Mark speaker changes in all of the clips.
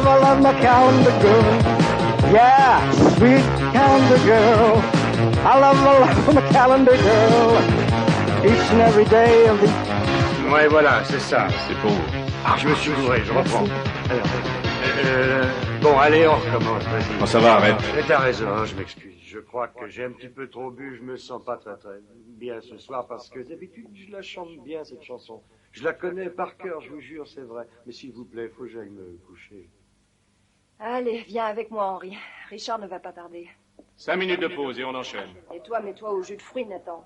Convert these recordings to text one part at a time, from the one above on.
Speaker 1: I love my calendar girl. Yeah, sweet calendar girl. I love my calendar girl. Each and every day of the...
Speaker 2: Ouais, voilà, c'est ça.
Speaker 3: C'est pour vous.
Speaker 2: Ah, je me suis gouré, je reprends. Alors, bon, allez, on recommence, vas-y.
Speaker 3: Bon, ça va, arrête.
Speaker 2: T'as raison, hein, je m'excuse. Je crois que j'ai un petit peu trop bu, je me sens pas très bien ce soir parce que d'habitude, je la chante bien, cette chanson. Je la connais par cœur, je vous jure, c'est vrai. Mais s'il vous plaît, faut que j'aille me coucher.
Speaker 4: Allez, viens avec moi, Henri. Richard ne va pas tarder.
Speaker 3: 5 minutes de pause et on enchaîne.
Speaker 4: Et toi, mets-toi au jus de fruits, Nathan.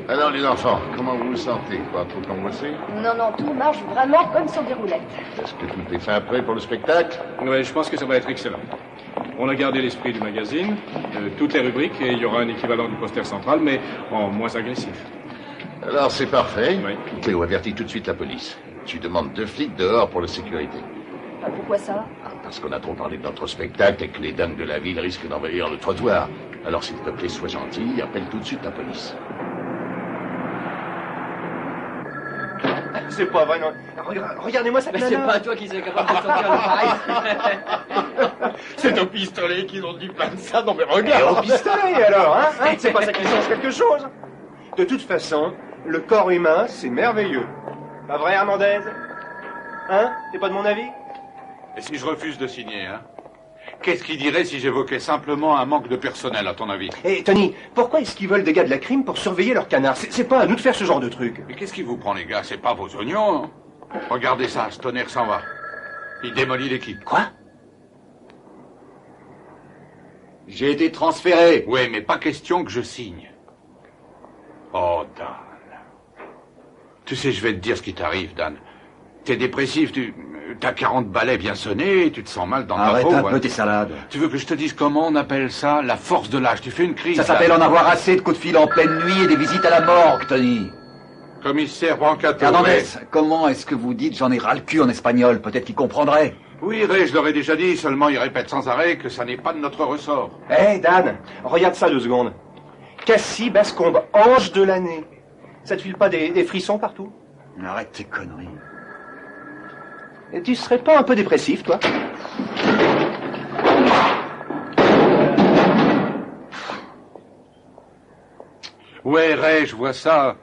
Speaker 5: Alors les enfants, comment vous vous sentez? Pas trop angoissé?
Speaker 4: Non, tout marche vraiment comme sur des roulettes.
Speaker 5: Est-ce que tout est fin prêt pour le spectacle?
Speaker 3: Oui, je pense que ça va être excellent. On a gardé l'esprit du magazine, toutes les rubriques, et il y aura un équivalent du poster central, mais en moins agressif.
Speaker 5: Alors c'est parfait.
Speaker 3: Oui.
Speaker 5: Cléo avertit tout de suite la police. Tu demandes 2 flics dehors pour la sécurité.
Speaker 4: Ah, pourquoi ça?
Speaker 5: Parce qu'on a trop parlé de notre spectacle et que les dames de la ville risquent d'envahir le trottoir. Alors s'il te plaît, sois gentil, appelle tout de suite la police.
Speaker 6: C'est pas vrai, non. Regardez-moi cette nana.
Speaker 7: C'est pas toi qui es capable de sortir le pareil.
Speaker 6: C'est au pistolet qu'ils ont dit plein de ça. Non mais regarde. Au pistolet alors, hein, c'est pas ça qui change quelque chose. De toute façon, le corps humain, c'est merveilleux. Pas vrai, Hernandez? Hein? T'es pas de mon avis?
Speaker 8: Et si je refuse de signer, hein? Qu'est-ce qu'il dirait si j'évoquais simplement un manque de personnel, à ton avis?
Speaker 6: Eh, Tony, pourquoi est-ce qu'ils veulent des gars de la crime pour surveiller leurs canards? C'est pas à nous de faire ce genre de truc.
Speaker 8: Mais qu'est-ce qui vous prend, les gars? C'est pas vos oignons, hein? Regardez ça, ce tonnerre s'en va. Il démolit l'équipe.
Speaker 6: Quoi?
Speaker 7: J'ai été transféré.
Speaker 8: Ouais, mais pas question que je signe. Oh, Dan. Tu sais, je vais te dire ce qui t'arrive, Dan. T'es dépressif, t'as 40 balais bien sonnés, tu te sens mal dans ta peau.
Speaker 7: Arrête un peu tes salades.
Speaker 8: Tu veux que je te dise comment on appelle ça? La force de l'âge. Tu fais une crise.
Speaker 7: Ça s'appelle en avoir assez de coups de fil en pleine nuit et des visites à la morgue, Tony.
Speaker 8: Commissaire Brancato.
Speaker 7: Hernandez,
Speaker 8: ouais.
Speaker 7: comment est-ce que vous dites j'en ai ras le cul en espagnol? Peut-être qu'il comprendrait.
Speaker 8: Oui, Ray, je l'aurais déjà dit, seulement il répète sans arrêt que ça n'est pas de notre ressort.
Speaker 6: Eh, Dan, regarde ça 2 secondes. Cassie Bascombe, ange de l'année. Ça te file pas des frissons partout?
Speaker 7: Arrête tes conneries.
Speaker 6: Et tu serais pas un peu dépressif, toi?
Speaker 8: Ouais, Ray, je vois ça.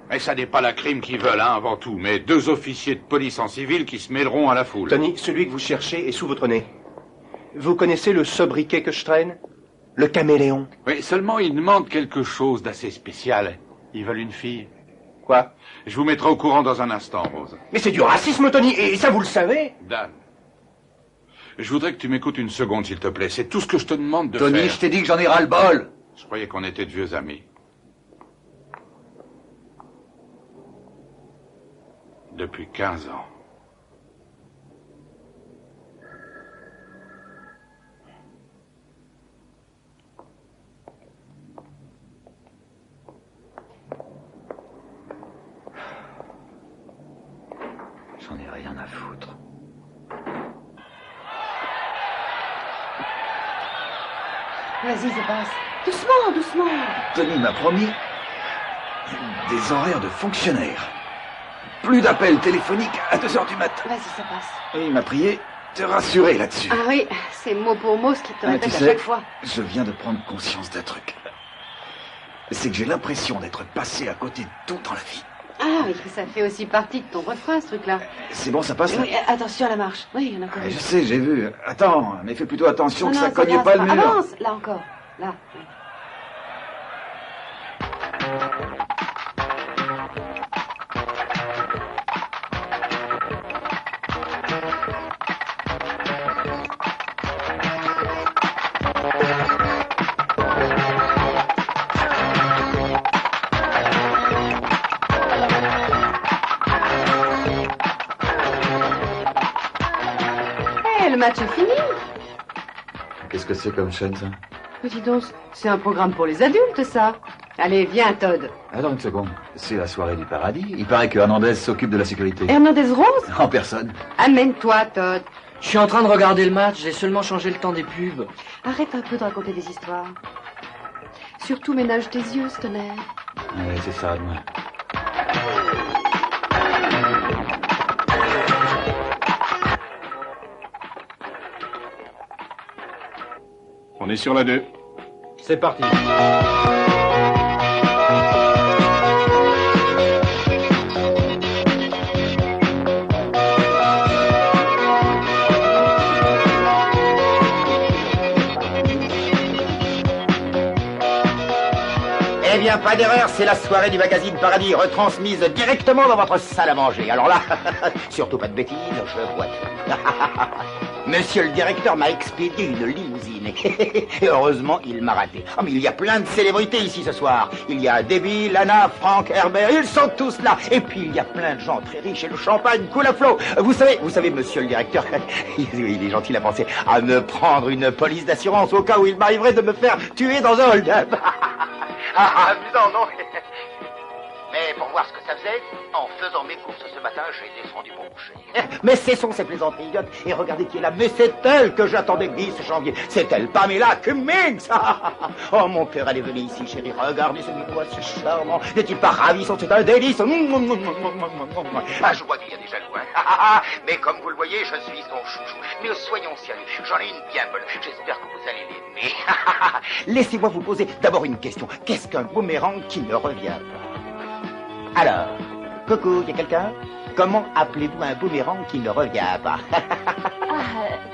Speaker 8: Mais ça n'est pas la crime qu'ils veulent, hein, avant tout, mais 2 officiers de police en civil qui se mêleront à la foule.
Speaker 6: Tony, celui que vous cherchez est sous votre nez. Vous connaissez le sobriquet que je traîne? Le caméléon.
Speaker 8: Oui, seulement ils demandent quelque chose d'assez spécial. Ils veulent une fille.
Speaker 6: Quoi?
Speaker 8: Je vous mettrai au courant dans un instant, Rose.
Speaker 6: Mais c'est du racisme, Tony, et ça vous le savez?
Speaker 8: Dan, je voudrais que tu m'écoutes une seconde, s'il te plaît. C'est tout ce que je te demande de faire.
Speaker 7: Tony, je t'ai dit que j'en ai ras le bol.
Speaker 8: Je croyais qu'on était de vieux amis. Depuis 15 ans.
Speaker 7: à foutre.
Speaker 9: Vas-y, ça passe. Doucement, doucement.
Speaker 7: Tony m'a promis des horaires de fonctionnaire. Plus d'appels téléphoniques à 2 heures du matin.
Speaker 9: Vas-y, ça passe.
Speaker 7: Et il m'a prié de rassurer là-dessus.
Speaker 9: Ah oui, c'est mot pour mot ce qu'il te
Speaker 7: Mais
Speaker 9: répète
Speaker 7: tu
Speaker 9: à
Speaker 7: sais,
Speaker 9: chaque fois.
Speaker 7: je viens de prendre conscience d'un truc. C'est que j'ai l'impression d'être passé à côté de tout dans la vie.
Speaker 9: Ah oui, ça fait aussi partie de ton refrain, ce truc-là.
Speaker 7: C'est bon, ça passe là?
Speaker 9: Oui, attention à la marche. Oui, il y en a encore une.
Speaker 7: Je sais, j'ai vu. Attends, mais fais plutôt attention
Speaker 9: Non,
Speaker 7: que
Speaker 9: non,
Speaker 7: ça cogne
Speaker 9: passe
Speaker 7: pas le mur.
Speaker 9: Avance, là encore. Là. Le match est fini.
Speaker 7: Qu'est-ce que c'est comme chaîne, ça?
Speaker 9: Dis donc, c'est un programme pour les adultes, ça. Allez, viens, Todd.
Speaker 7: Attends une seconde. C'est la soirée du paradis. Il paraît que Hernandez s'occupe de la sécurité.
Speaker 9: Hernandez Rose?
Speaker 7: En personne.
Speaker 9: Amène-toi, Todd.
Speaker 10: Je suis en train de regarder le match, j'ai seulement changé le temps des pubs.
Speaker 9: Arrête un peu de raconter des histoires. Surtout ménage tes yeux, ce tonnerre.
Speaker 7: Ouais, c'est ça, moi.
Speaker 3: On est sur la 2.
Speaker 6: C'est parti.
Speaker 11: Eh bien, pas d'erreur, c'est la soirée du magazine Paradis, retransmise directement dans votre salle à manger. Alors là, surtout pas de bêtises, je vois tout. Monsieur le directeur m'a expédié une limousine. Et heureusement, il m'a raté. Oh, mais il y a plein de célébrités ici ce soir. Il y a Debbie, Lana, Frank, Herbert, ils sont tous là. Et puis, il y a plein de gens très riches et le champagne coule à flot. Vous savez, monsieur le directeur, il est gentil à penser à me prendre une police d'assurance au cas où il m'arriverait de me faire tuer dans un hold-up. Amusant, non? Mais pour voir ce que ça faisait, en faisant mes courses ce matin, j'ai descendu mon boucher. Mais cessons ces plaisanteries idiotes et regardez qui est là. Mais c'est elle que j'attendais le 10 janvier. C'est elle, Pamela Cummings. Oh, mon cœur, elle est venue ici, chérie. Regardez ce minois si charmant. N'est-il pas ravissant? C'est un délice. Ah, je vois qu'il y a des jaloux. Mais comme vous le voyez, je suis son chouchou. Mais soyons sérieux, j'en ai une bien bonne. J'espère que vous allez l'aimer. Laissez-moi vous poser d'abord une question. Qu'est-ce qu'un boomerang qui ne revient pas? Alors, coucou, y a quelqu'un? Comment appelez-vous un boomerang qui ne revient pas?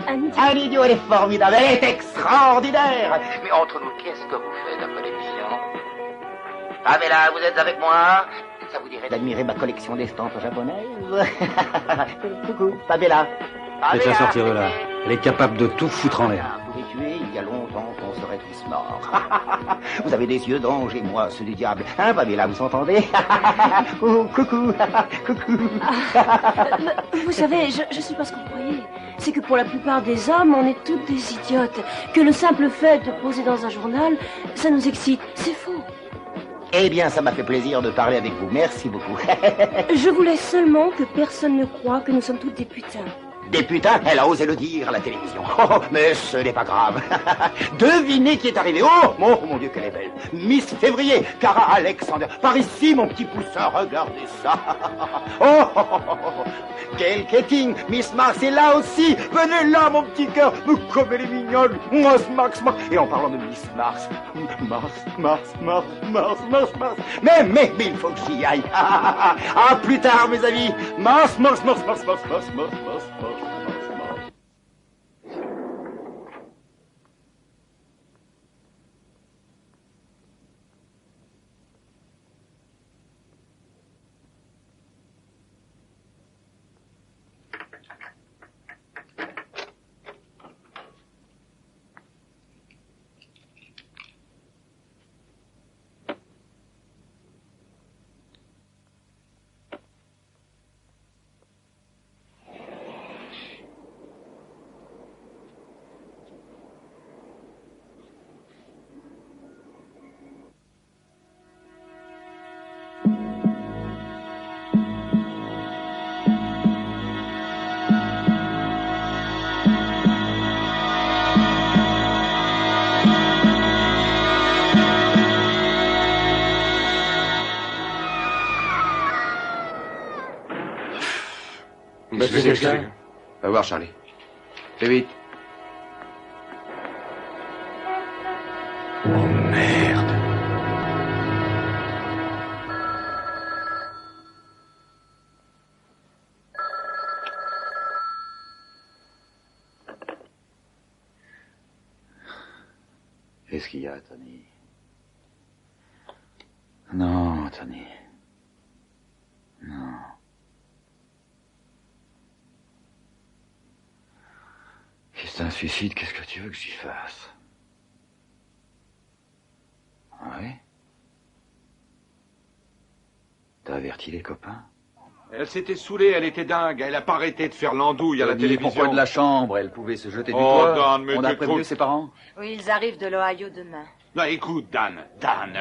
Speaker 11: Un idiot, elle est formidable, elle est extraordinaire. Mais entre nous, qu'est-ce que vous faites à télévision? Pamela, vous êtes avec moi? Ça vous dirait d'admirer ma collection d'estampes japonaises? Coucou, Pamela.
Speaker 12: Faites-la sortir de là. Elle est capable de tout foutre en l'air.
Speaker 11: Vous pouvez tuer il y a longtemps qu'on serait tous morts. Vous avez des yeux d'ange et moi ceux du diable. Hein, Pamela, vous entendez? Oh, coucou, coucou.
Speaker 13: Vous savez, je sais pas ce que vous croyez. C'est que pour la plupart des hommes, on est toutes des idiotes. Que le simple fait de poser dans un journal, ça nous excite. C'est faux.
Speaker 11: Eh bien, ça m'a fait plaisir de parler avec vous. Merci beaucoup.
Speaker 13: Je voulais seulement que personne ne croie que nous sommes toutes des putains.
Speaker 11: Des putains, elle a osé le dire à la télévision. Oh, mais ce n'est pas grave. Devinez qui est arrivé. Oh, mon Dieu, qu'elle est belle. Miss Février, Cara Alexander. Par ici, mon petit poussin, regardez ça. Quel ketting. Miss Mars est là aussi. Venez là, mon petit cœur. Comme elle est mignonne. Mars. Et en parlant de Miss Mars. Mars. Mais il faut que j'y aille. À plus tard, mes amis. Mars.
Speaker 8: Je vais expliquer. Va voir, Charlie. Fais vite. Oh, merde.
Speaker 7: Qu'est-ce qu'il y a, Tony? Non, Tony. Non. Si c'est un suicide, qu'est-ce que tu veux que j'y fasse? Oui? T'as averti les copains?
Speaker 8: Elle s'était saoulée, elle était dingue. Elle a pas arrêté de faire l'andouille à la télévision.
Speaker 7: Pourquoi de la chambre? Elle pouvait se jeter du
Speaker 8: Oh,
Speaker 7: toit.
Speaker 8: Dan, mais
Speaker 7: On a
Speaker 8: t'es
Speaker 7: prévenu
Speaker 8: trop-
Speaker 7: ses parents?
Speaker 4: Oui, ils arrivent de l'Ohio demain.
Speaker 8: Non, écoute, Dan,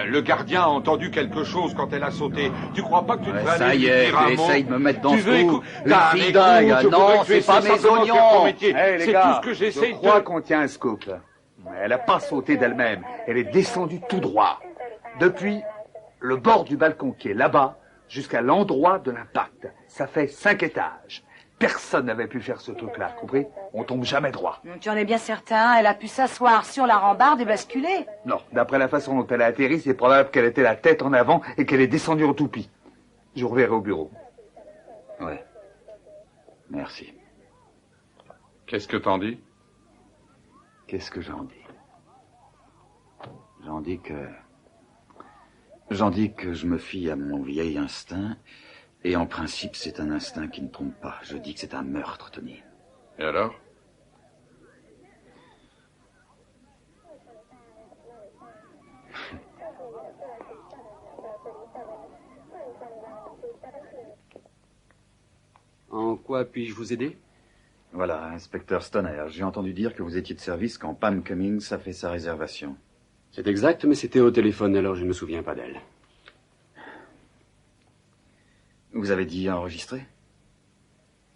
Speaker 8: le gardien a entendu quelque chose quand elle a sauté. Tu crois pas que tu devrais
Speaker 7: Ouais, ça
Speaker 8: aller
Speaker 7: y
Speaker 8: lui
Speaker 7: est,
Speaker 8: dire un
Speaker 7: tu
Speaker 8: mot?
Speaker 7: essayes de me mettre dans
Speaker 8: Tu
Speaker 7: ce
Speaker 8: veux
Speaker 7: trou.
Speaker 8: écouter?
Speaker 7: Une
Speaker 8: Dan,
Speaker 7: fille
Speaker 8: écoute,
Speaker 7: dingue.
Speaker 8: je voudrais
Speaker 7: Non,
Speaker 8: que tu
Speaker 7: c'est
Speaker 8: essaies
Speaker 7: pas mes
Speaker 8: simplement de faire ton
Speaker 7: oignons.
Speaker 8: métier.
Speaker 7: Hey, les
Speaker 8: C'est
Speaker 7: gars,
Speaker 8: tout ce que j'essaie
Speaker 7: je crois
Speaker 8: de...
Speaker 7: qu'on tient un scoop. Elle n'a pas sauté d'elle-même. Elle est descendue tout droit. Depuis le bord du balcon qui est là-bas jusqu'à l'endroit de l'impact. Ça fait 5 étages. Personne n'avait pu faire ce truc-là, compris? On tombe jamais droit.
Speaker 4: Donc, tu en es bien certain, elle a pu s'asseoir sur la rambarde et basculer.
Speaker 7: Non, d'après la façon dont elle a atterri, c'est probable qu'elle était la tête en avant et qu'elle est descendue en toupie. Je vous reverrai au bureau. Ouais. Merci.
Speaker 3: Qu'est-ce que t'en dis?
Speaker 7: Qu'est-ce que j'en dis? J'en dis que je me fie à mon vieil instinct, et en principe, c'est un instinct qui ne trompe pas. Je dis que c'est un meurtre, Tony.
Speaker 3: Et alors?
Speaker 12: En quoi puis-je vous aider?
Speaker 7: Voilà, inspecteur Stoner, j'ai entendu dire que vous étiez de service quand Pam Cummings a fait sa réservation.
Speaker 12: C'est exact, mais c'était au téléphone, alors je ne me souviens pas d'elle.
Speaker 7: Vous avez dit enregistrer?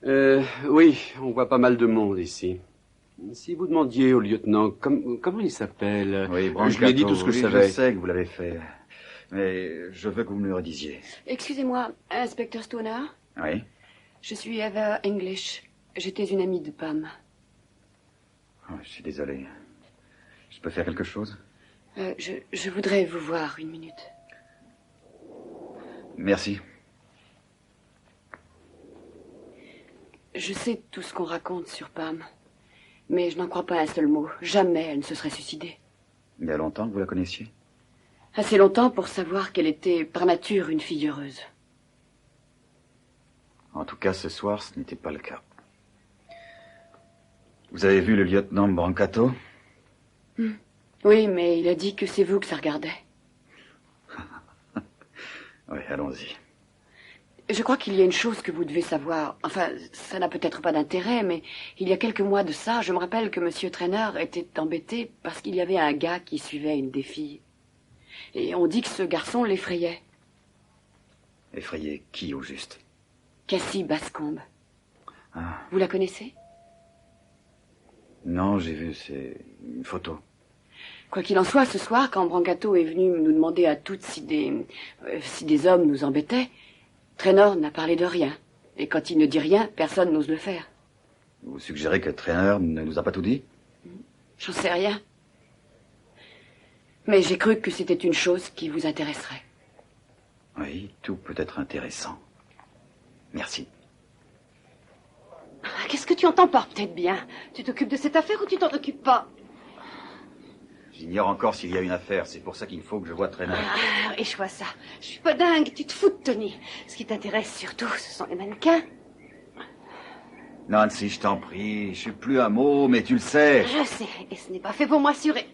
Speaker 12: Oui, on voit pas mal de monde ici. Si vous demandiez au lieutenant, comment il s'appelle?
Speaker 7: Oui,
Speaker 12: je lui ai dit tout ce que je savais.
Speaker 7: Je sais que vous l'avez fait, mais je veux que vous me le redisiez.
Speaker 9: Excusez-moi, inspecteur Stoner?
Speaker 7: Oui?
Speaker 9: Je suis Eva English. J'étais une amie de Pam.
Speaker 7: Oh, je suis désolé. Je peux faire quelque chose?
Speaker 9: Je voudrais vous voir une minute.
Speaker 7: Merci.
Speaker 9: Je sais tout ce qu'on raconte sur Pam, mais je n'en crois pas un seul mot. Jamais elle ne se serait suicidée.
Speaker 7: Il y a longtemps que vous la connaissiez?
Speaker 9: Assez longtemps pour savoir qu'elle était par nature une fille heureuse.
Speaker 7: En tout cas, ce soir, ce n'était pas le cas. Vous avez vu le lieutenant Brancato?
Speaker 9: Oui, mais il a dit que c'est vous que ça regardait.
Speaker 7: Oui, allons-y.
Speaker 9: Je crois qu'il y a une chose que vous devez savoir. Enfin, ça n'a peut-être pas d'intérêt, mais il y a quelques mois de ça, je me rappelle que Monsieur Trainer était embêté parce qu'il y avait un gars qui suivait une des filles. Et on dit que ce garçon l'effrayait.
Speaker 7: Effrayé qui, au juste?
Speaker 9: Cassie Bascombe.
Speaker 7: Ah.
Speaker 9: Vous la connaissez?
Speaker 7: Non, j'ai vu, c'est une photo.
Speaker 9: Quoi qu'il en soit, ce soir, quand Brancato est venu nous demander à toutes si des hommes nous embêtaient, Traynor n'a parlé de rien. Et quand il ne dit rien, personne n'ose le faire.
Speaker 7: Vous suggérez que Trainer ne nous a pas tout dit?
Speaker 9: J'en sais rien. Mais j'ai cru que c'était une chose qui vous intéresserait.
Speaker 7: Oui, tout peut être intéressant. Merci.
Speaker 9: Qu'est-ce que tu entends par peut-être bien? Tu t'occupes de cette affaire ou tu t'en occupes pas?
Speaker 7: J'ignore encore s'il y a une affaire, c'est pour ça qu'il faut que je voie Trainer.
Speaker 9: Ah, et je vois ça. Je suis pas dingue, tu te fous de Tony. Ce qui t'intéresse surtout, ce sont les mannequins.
Speaker 7: Nancy, je t'en prie, je sais plus un mot, mais tu le sais.
Speaker 9: Je sais, et ce n'est pas fait pour m'assurer.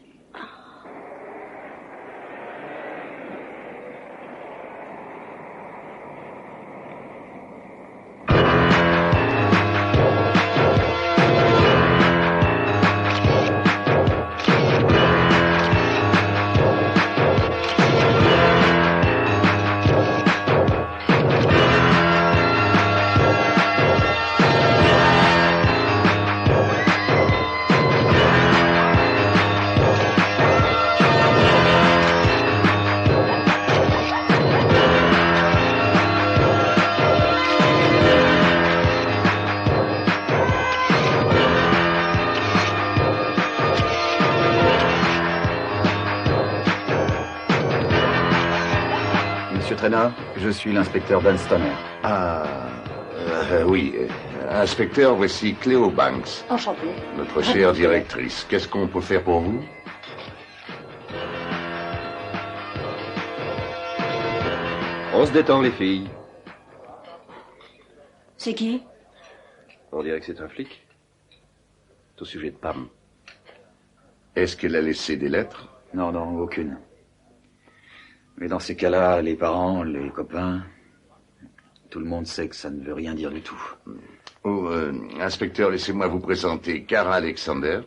Speaker 14: Monsieur Traynor, je suis l'inspecteur Dan Stoner.
Speaker 5: Oui. Inspecteur, voici Cléo Banks.
Speaker 4: Enchantée.
Speaker 5: Notre chère directrice. Qu'est-ce qu'on peut faire pour vous?
Speaker 14: On se détend, les filles.
Speaker 13: C'est qui?
Speaker 14: On dirait que c'est un flic. C'est au sujet de Pam.
Speaker 5: Est-ce qu'elle a laissé des lettres?
Speaker 14: Non, non, aucune. Mais dans ces cas-là, les parents, les copains, tout le monde sait que ça ne veut rien dire du tout.
Speaker 5: Oh, inspecteur, laissez-moi vous présenter Cara Alexander,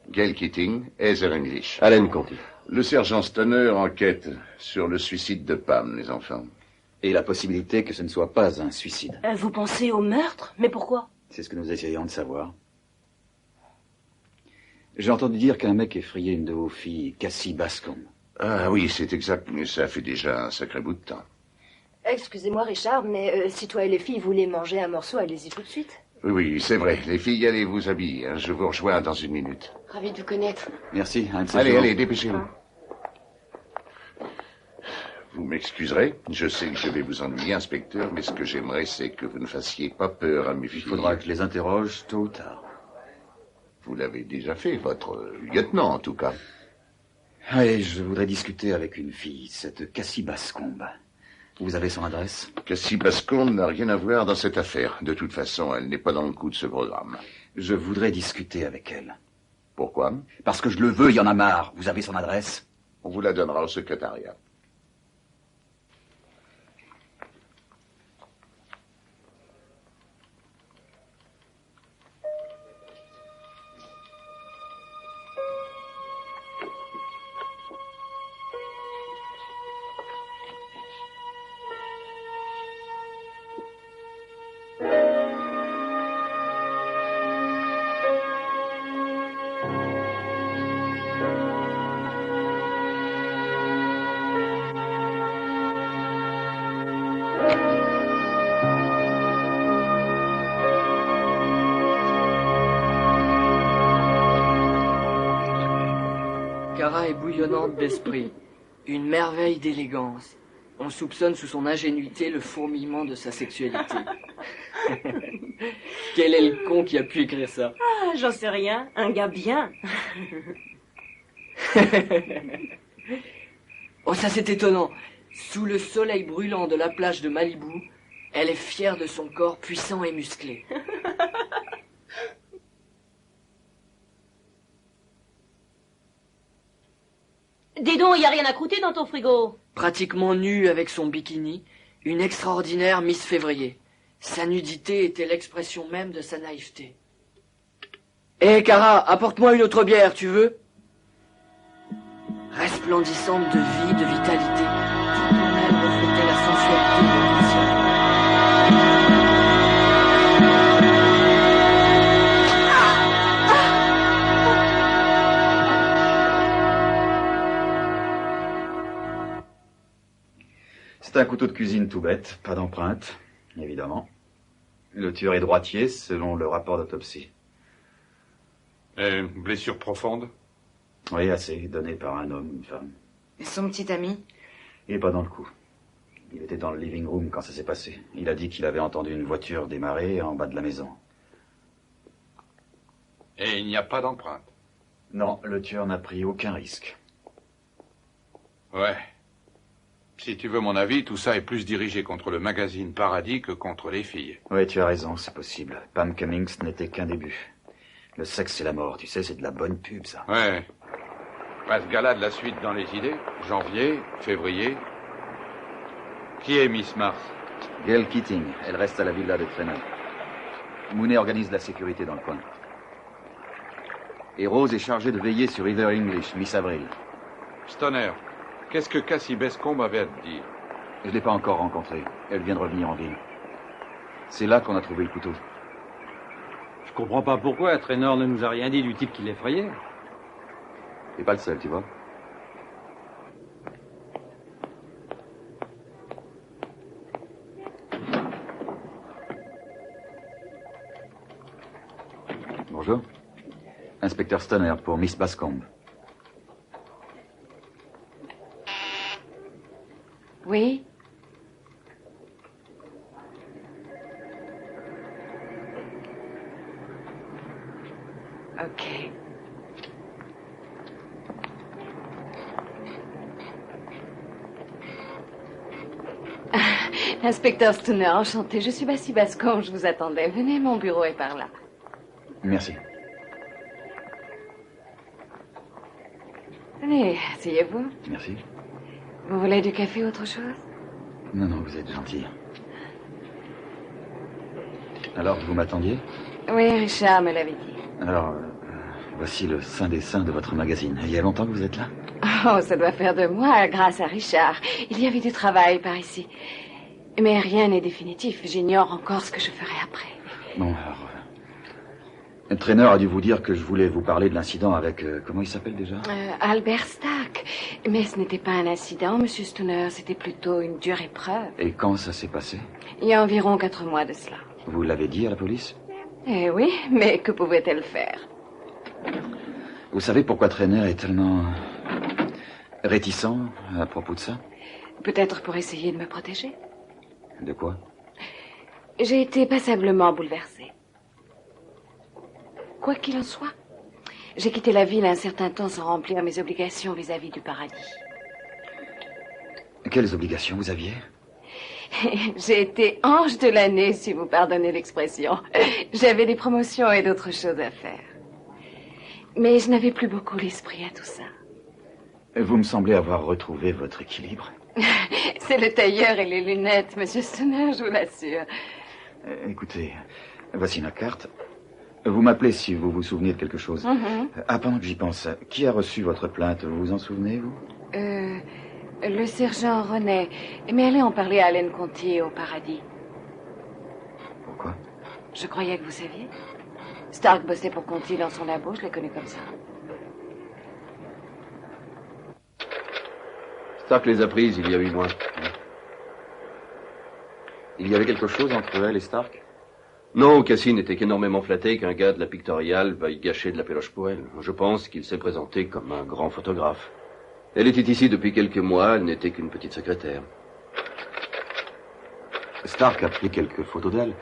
Speaker 5: Gail Keating, Heather English.
Speaker 14: Allen Conti.
Speaker 5: Le sergent Stoner enquête sur le suicide de Pam, les enfants.
Speaker 14: Et la possibilité que ce ne soit pas un suicide.
Speaker 13: Vous pensez au meurtre? Mais pourquoi?
Speaker 14: C'est ce que nous essayons de savoir. J'ai entendu dire qu'un mec effrayait une de vos filles, Cassie Bascombe.
Speaker 5: Ah oui, c'est exact, mais ça fait déjà un sacré bout de temps.
Speaker 4: Excusez-moi, Richard, mais si toi et les filles voulaient manger un morceau, allez-y tout de suite.
Speaker 5: Oui, oui, c'est vrai. Les filles, allez vous habiller. Hein. Je vous rejoins dans une minute.
Speaker 9: Ravi de vous connaître.
Speaker 14: Merci.
Speaker 5: Allez, dépêchez-vous. Vous m'excuserez, je sais que je vais vous ennuyer, inspecteur, mais ce que j'aimerais, c'est que vous ne fassiez pas peur à mes filles.
Speaker 14: Il faudra que je les interroge tôt ou tard.
Speaker 5: Vous l'avez déjà fait, votre lieutenant, en tout cas.
Speaker 14: Allez, je voudrais discuter avec une fille, cette Cassie Bascombe. Vous avez son adresse?
Speaker 5: Cassie Bascombe n'a rien à voir dans cette affaire. De toute façon, elle n'est pas dans le coup de ce programme.
Speaker 14: Je voudrais discuter avec elle.
Speaker 5: Pourquoi?
Speaker 14: Parce que je le veux, il y en a marre. Vous avez son adresse?
Speaker 5: On vous la donnera au secrétariat.
Speaker 10: Cara est bouillonnante d'esprit, une merveille d'élégance. On soupçonne sous son ingénuité le fourmillement de sa sexualité. Quel est le con qui a pu écrire ça?
Speaker 13: Ah, j'en sais rien. Un gars bien.
Speaker 10: Oh, ça c'est étonnant. Sous le soleil brûlant de la plage de Malibu, elle est fière de son corps puissant et musclé.
Speaker 13: Dis donc, il n'y a rien à croûter dans ton frigo.
Speaker 10: Pratiquement nue avec son bikini, une extraordinaire Miss Février. Sa nudité était l'expression même de sa naïveté. Hé, Cara, apporte-moi une autre bière, tu veux? Resplendissante de vie, de vitalité, toute en elle reflétait la sensualité de l'ambition.
Speaker 14: C'est un couteau de cuisine tout bête, pas d'empreinte, évidemment. Le tueur est droitier, selon le rapport d'autopsie.
Speaker 8: Et blessure profonde?
Speaker 14: Oui, assez, donné par un homme, une femme.
Speaker 9: Et son petit ami?
Speaker 14: Il n'est pas dans le coup. Il était dans le living room quand ça s'est passé. Il a dit qu'il avait entendu une voiture démarrer en bas de la maison.
Speaker 8: Et il n'y a pas d'empreinte?
Speaker 14: Non, le tueur n'a pris aucun risque.
Speaker 8: Ouais. Si tu veux mon avis, tout ça est plus dirigé contre le magazine Paradis que contre les filles.
Speaker 14: Oui, tu as raison, c'est possible. Pam Cummings n'était qu'un début. Le sexe et la mort, tu sais, c'est de la bonne pub, ça.
Speaker 8: Ouais. Pas ce gars-là de la suite dans les idées. Janvier, février. Qui est Miss Mars?
Speaker 14: Gail Keating, elle reste à la villa de Traynor. Mooney organise la sécurité dans le coin. Et Rose est chargée de veiller sur Heather English, Miss Avril.
Speaker 8: Stoner, qu'est-ce que Cassie Bascombe avait à te dire?
Speaker 14: Je ne l'ai pas encore rencontrée. Elle vient de revenir en ville. C'est là qu'on a trouvé le couteau.
Speaker 15: Je comprends pas pourquoi Traynor ne nous a rien dit du type qui l'effrayait.
Speaker 14: T'es pas le seul, tu vois. Bonjour. Inspecteur Stoner pour Miss Bascombe.
Speaker 9: Oui? Inspecteur Stoner, enchanté. Je suis Bassie Bascom, je vous attendais. Venez, mon bureau est par là.
Speaker 14: Merci.
Speaker 9: Allez, asseyez-vous.
Speaker 14: Merci.
Speaker 9: Vous voulez du café ou autre chose?
Speaker 14: Non, non, vous êtes gentil. Alors, vous m'attendiez?
Speaker 9: Oui, Richard me l'avait dit.
Speaker 14: Alors, voici le saint des saints de votre magazine. Il y a longtemps que vous êtes là?
Speaker 9: Oh, ça doit faire 2 mois, grâce à Richard. Il y avait du travail par ici. Mais rien n'est définitif. J'ignore encore ce que je ferai après.
Speaker 14: Bon, alors... Le traîneur a dû vous dire que je voulais vous parler de l'incident avec... comment il s'appelle déjà?
Speaker 9: Albert Stark. Mais ce n'était pas un incident, Monsieur Stoner. C'était plutôt une dure épreuve.
Speaker 14: Et quand ça s'est passé?
Speaker 9: Il y a environ 4 mois de cela.
Speaker 14: Vous l'avez dit à la police?
Speaker 9: Eh oui, mais que pouvait-elle faire?
Speaker 14: Vous savez pourquoi Traîneur est tellement... réticent à propos de ça?
Speaker 9: Peut-être pour essayer de me protéger.
Speaker 14: De quoi?
Speaker 9: J'ai été passablement bouleversée. Quoi qu'il en soit, j'ai quitté la ville un certain temps sans remplir mes obligations vis-à-vis du paradis.
Speaker 14: Quelles obligations vous aviez?
Speaker 9: J'ai été ange de l'année, si vous pardonnez l'expression. J'avais des promotions et d'autres choses à faire. Mais je n'avais plus beaucoup l'esprit à tout ça.
Speaker 14: Vous me semblez avoir retrouvé votre équilibre.
Speaker 9: C'est le tailleur et les lunettes, Monsieur Stoner, je vous l'assure.
Speaker 14: Écoutez, voici ma carte. Vous m'appelez si vous vous souvenez de quelque chose. Ah, pendant que j'y pense, qui a reçu votre plainte? Vous vous en souvenez, vous?
Speaker 9: Le sergent René. Mais allez en parler à Allen Contier au paradis.
Speaker 14: Pourquoi?
Speaker 9: Je croyais que vous saviez. Stark bossait pour Contier dans son labo, je l'ai connu comme ça.
Speaker 16: Stark les a prises il y a 8 mois.
Speaker 14: Il y avait quelque chose entre elle et Stark?
Speaker 16: Non, Cassie n'était qu'énormément flatté qu'un gars de la Pictorial veuille gâcher de la péloche pour elle. Je pense qu'il s'est présenté comme un grand photographe. Elle était ici depuis quelques mois, elle n'était qu'une petite secrétaire.
Speaker 14: Stark a pris quelques photos d'elle,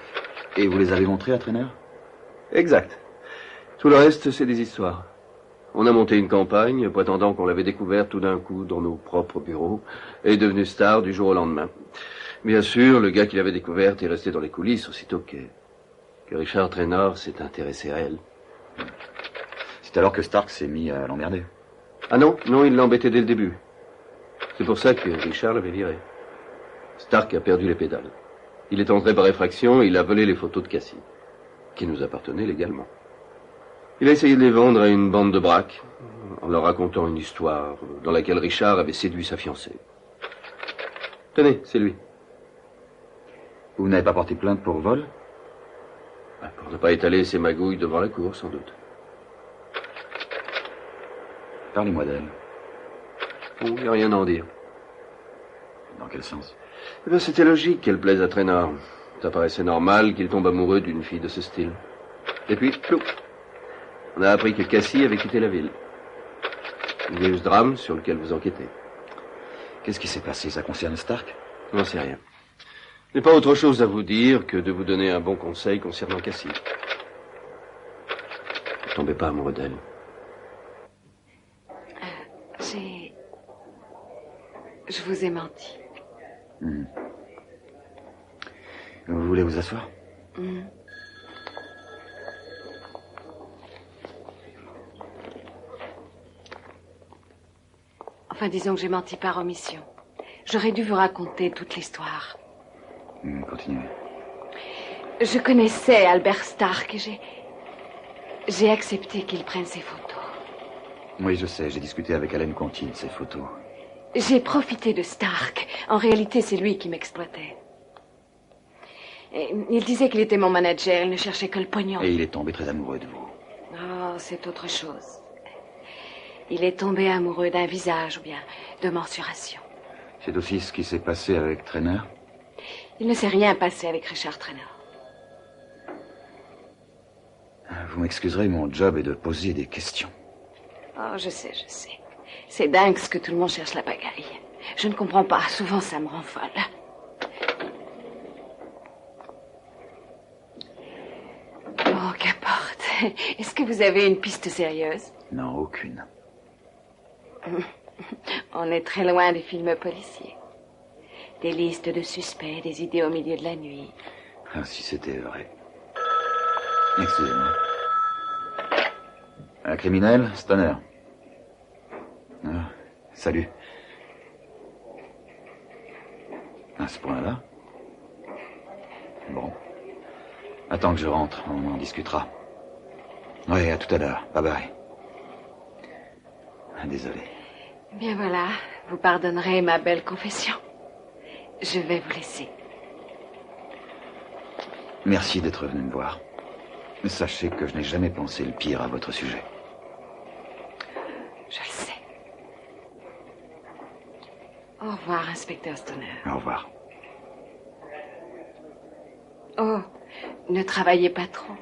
Speaker 14: et vous les avez montrées à Traîneur?
Speaker 16: Exact. Tout le reste, c'est des histoires. On a monté une campagne, prétendant qu'on l'avait découverte tout d'un coup dans nos propres bureaux, et est devenu star du jour au lendemain. Bien sûr, le gars qui l'avait découverte est resté dans les coulisses aussitôt que Richard Traîneur s'est intéressé à elle.
Speaker 14: C'est alors que Stark s'est mis à l'emmerder.
Speaker 16: Ah non, il l'embêtait dès le début. C'est pour ça que Richard l'avait viré. Stark a perdu les pédales. Il est entré par effraction et il a volé les photos de Cassie, qui nous appartenaient légalement. Il a essayé de les vendre à une bande de braques, en leur racontant une histoire dans laquelle Richard avait séduit sa fiancée. Tenez, c'est lui.
Speaker 14: Vous n'avez pas porté plainte pour vol?
Speaker 16: Pour ne pas étaler ses magouilles devant la cour, sans doute.
Speaker 14: Parlez-moi d'elle.
Speaker 16: Il n'y a rien à en dire.
Speaker 14: Dans quel sens?
Speaker 16: Eh bien, c'était logique qu'elle plaise à Traîneur. Ça paraissait normal qu'il tombe amoureux d'une fille de ce style. Et puis, flou. On a appris que Cassie avait quitté la ville. Il y a eu ce drame sur lequel vous enquêtez.
Speaker 14: Qu'est-ce qui s'est passé? Ça concerne Stark?
Speaker 16: J'en sais rien. Je n'ai pas autre chose à vous dire que de vous donner un bon conseil concernant Cassie. Ne tombez pas amoureux d'elle.
Speaker 9: Je vous ai menti.
Speaker 14: Vous voulez vous asseoir?
Speaker 9: Enfin, disons que j'ai menti par omission. J'aurais dû vous raconter toute l'histoire.
Speaker 14: Continuez.
Speaker 9: Je connaissais Albert Stark et j'ai accepté qu'il prenne ses photos.
Speaker 14: Oui, je sais, j'ai discuté avec Allen Contier de ces photos.
Speaker 9: J'ai profité de Stark. En réalité, c'est lui qui m'exploitait. Il disait qu'il était mon manager, il ne cherchait que le pognon.
Speaker 14: Et il est tombé très amoureux de vous.
Speaker 9: Oh, c'est autre chose. Il est tombé amoureux d'un visage ou bien de mensuration.
Speaker 14: C'est aussi ce qui s'est passé avec Traîneur?
Speaker 9: Il ne s'est rien passé avec Richard Traîneur.
Speaker 14: Vous m'excuserez, mon job est de poser des questions.
Speaker 9: Oh, je sais. C'est dingue ce que tout le monde cherche la pagaille. Je ne comprends pas. Souvent, ça me rend folle. Oh, qu'importe. Est-ce que vous avez une piste sérieuse?
Speaker 14: Non, aucune.
Speaker 9: On est très loin des films policiers. Des listes de suspects, des idées au milieu de la nuit.
Speaker 14: Ah, si c'était vrai. Excusez-moi. Un criminel, Stoner. Ah, salut. À ce point-là? Bon. Attends que je rentre, on en discutera. Oui, à tout à l'heure. Bye bye. Désolé.
Speaker 9: Bien voilà, vous pardonnerez ma belle confession. Je vais vous laisser.
Speaker 14: Merci d'être venu me voir. Sachez que je n'ai jamais pensé le pire à votre sujet.
Speaker 9: Je le sais. Au revoir, inspecteur Stoner.
Speaker 14: Au revoir.
Speaker 9: Oh, ne travaillez pas trop.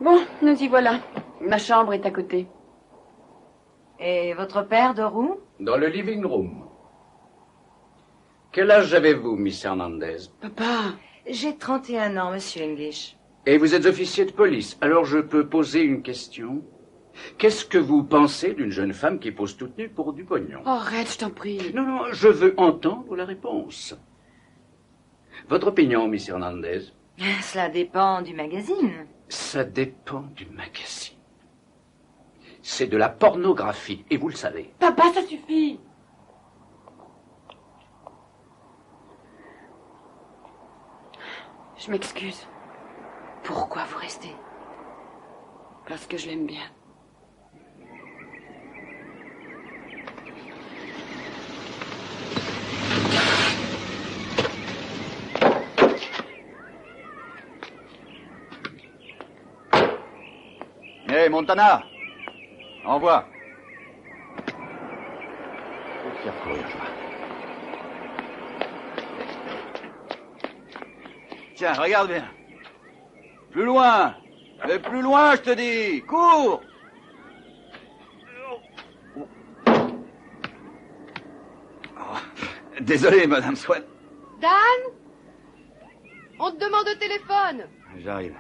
Speaker 9: Bon, nous y voilà. Ma chambre est à côté.
Speaker 4: Et votre père dort où?
Speaker 17: Dans le living room. Quel âge avez-vous, Miss Hernandez?
Speaker 9: Papa.
Speaker 4: J'ai 31 ans, monsieur English.
Speaker 17: Et vous êtes officier de police. Alors je peux poser une question. Qu'est-ce que vous pensez d'une jeune femme qui pose toute nue pour du pognon?
Speaker 9: Oh, arrête, je t'en prie.
Speaker 17: Non, non, je veux entendre la réponse. Votre opinion, Miss Hernandez?
Speaker 4: Cela dépend du magazine.
Speaker 17: Ça dépend du magazine. C'est de la pornographie, et vous le savez.
Speaker 9: Papa, ça suffit. Je m'excuse. Pourquoi vous restez? Parce que je l'aime bien.
Speaker 14: Hé, Montana! Envoie! Faut te faire courir, je vois. Tiens, regarde bien. Plus loin! Mais plus loin, je te dis! Cours! Oh, désolé, Madame Swan.
Speaker 18: Dan? On te demande au téléphone.
Speaker 14: J'arrive.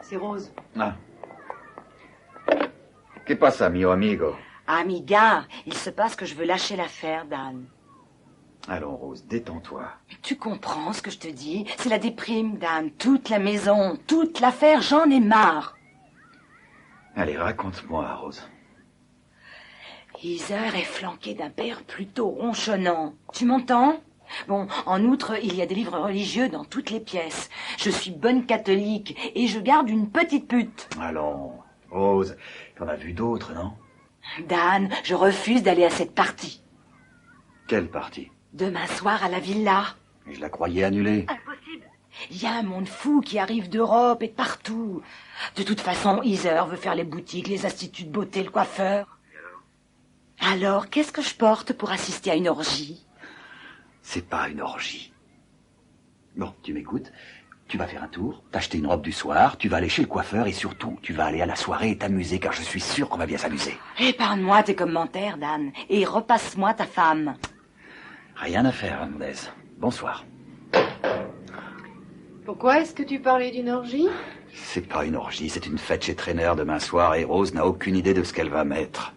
Speaker 4: C'est Rose.
Speaker 14: Ah. Que pasa, mio amigo?
Speaker 4: Amiga, il se passe que je veux lâcher l'affaire, Dan.
Speaker 14: Allons, Rose, détends-toi.
Speaker 4: Tu comprends ce que je te dis? C'est la déprime, Dan. Toute la maison, toute l'affaire, j'en ai marre.
Speaker 14: Allez, raconte-moi, Rose.
Speaker 4: Heather est flanqué d'un père plutôt ronchonnant. Tu m'entends? Bon, en outre, il y a des livres religieux dans toutes les pièces. Je suis bonne catholique et je garde une petite pute.
Speaker 14: Allons, Rose, t'en as vu d'autres, non?
Speaker 4: Dan, je refuse d'aller à cette partie.
Speaker 14: Quelle partie?
Speaker 4: Demain soir à la villa.
Speaker 14: Je la croyais annulée.
Speaker 4: Impossible. Il y a un monde fou qui arrive d'Europe et de partout. De toute façon, Heather veut faire les boutiques, les instituts de beauté, le coiffeur. Alors, qu'est-ce que je porte pour assister à une orgie?
Speaker 14: C'est pas une orgie. Bon, tu m'écoutes? Tu vas faire un tour, t'acheter une robe du soir, tu vas aller chez le coiffeur et surtout, tu vas aller à la soirée et t'amuser car je suis sûr qu'on va bien s'amuser.
Speaker 4: Épargne-moi tes commentaires, Dan, et repasse-moi ta femme.
Speaker 14: Rien à faire, Hernandez. Bonsoir.
Speaker 18: Pourquoi est-ce que tu parlais d'une orgie?
Speaker 14: C'est pas une orgie, c'est une fête chez Trainer demain soir et Rose n'a aucune idée de ce qu'elle va mettre.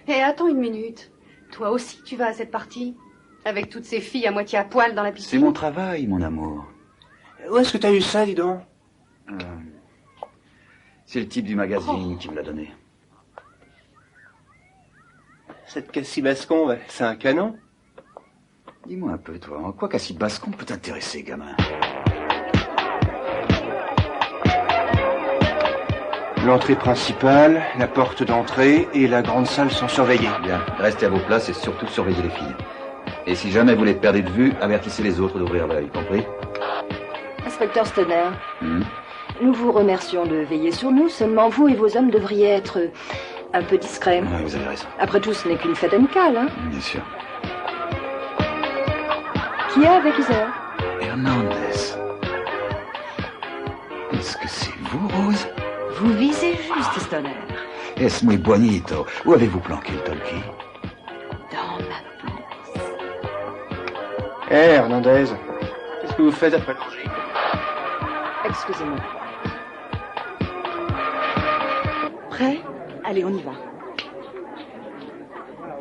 Speaker 18: Hé, attends une minute. Toi aussi, tu vas à cette partie? Avec toutes ces filles à moitié à poil dans la piscine?
Speaker 14: C'est mon travail, mon amour.
Speaker 6: Où est-ce que t'as eu ça, dis donc?
Speaker 14: C'est le type du magazine qui me l'a donné.
Speaker 6: Cette Cassie Bascon, c'est un canon?
Speaker 14: Dis-moi un peu, toi, en quoi Cassie Bascon peut t'intéresser, gamin?
Speaker 6: L'entrée principale, la porte d'entrée et la grande salle sont surveillées.
Speaker 14: Bien, restez à vos places et surtout surveillez les filles. Et si jamais vous les perdez de vue, avertissez les autres d'ouvrir l'œil, compris?
Speaker 4: Inspecteur Stoner, nous vous remercions de veiller sur nous, seulement vous et vos hommes devriez être un peu discrets.
Speaker 14: Oui, vous avez raison.
Speaker 4: Après tout, ce n'est qu'une fête amicale, hein?
Speaker 14: Bien sûr.
Speaker 4: Qui est avec Heather?
Speaker 14: Hernandez. Est-ce que c'est vous, Rose?
Speaker 4: Vous visez juste, Stoner.
Speaker 14: Es muy bonito. Où avez-vous planqué le talkie?
Speaker 4: Dans ma blouse.
Speaker 6: Hé, Hernandez, qu'est-ce que vous faites après l'orgie?
Speaker 4: Excusez-moi.
Speaker 19: Prêt? Allez, on y va.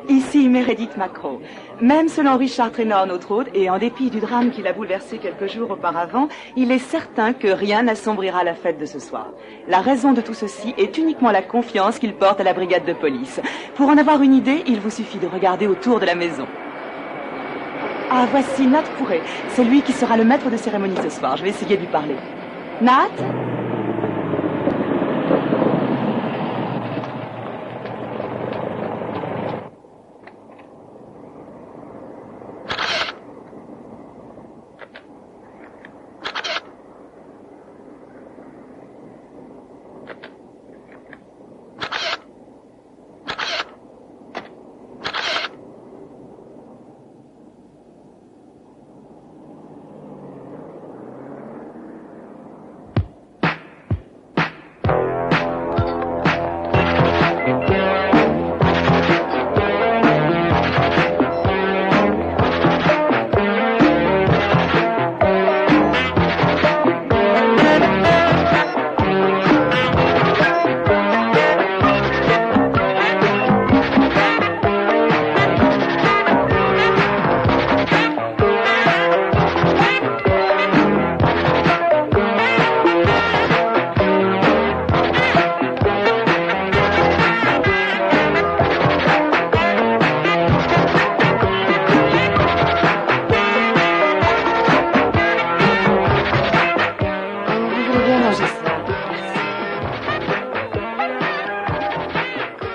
Speaker 19: Ici Meredith Macro. Même selon Richard Traynor, notre hôte, et en dépit du drame qui l'a bouleversé quelques jours auparavant, il est certain que rien n'assombrira la fête de ce soir. La raison de tout ceci est uniquement la confiance qu'il porte à la brigade de police. Pour en avoir une idée, il vous suffit de regarder autour de la maison. Ah, voici Nat Courret. C'est lui qui sera le maître de cérémonie ce soir. Je vais essayer de lui parler. Nat?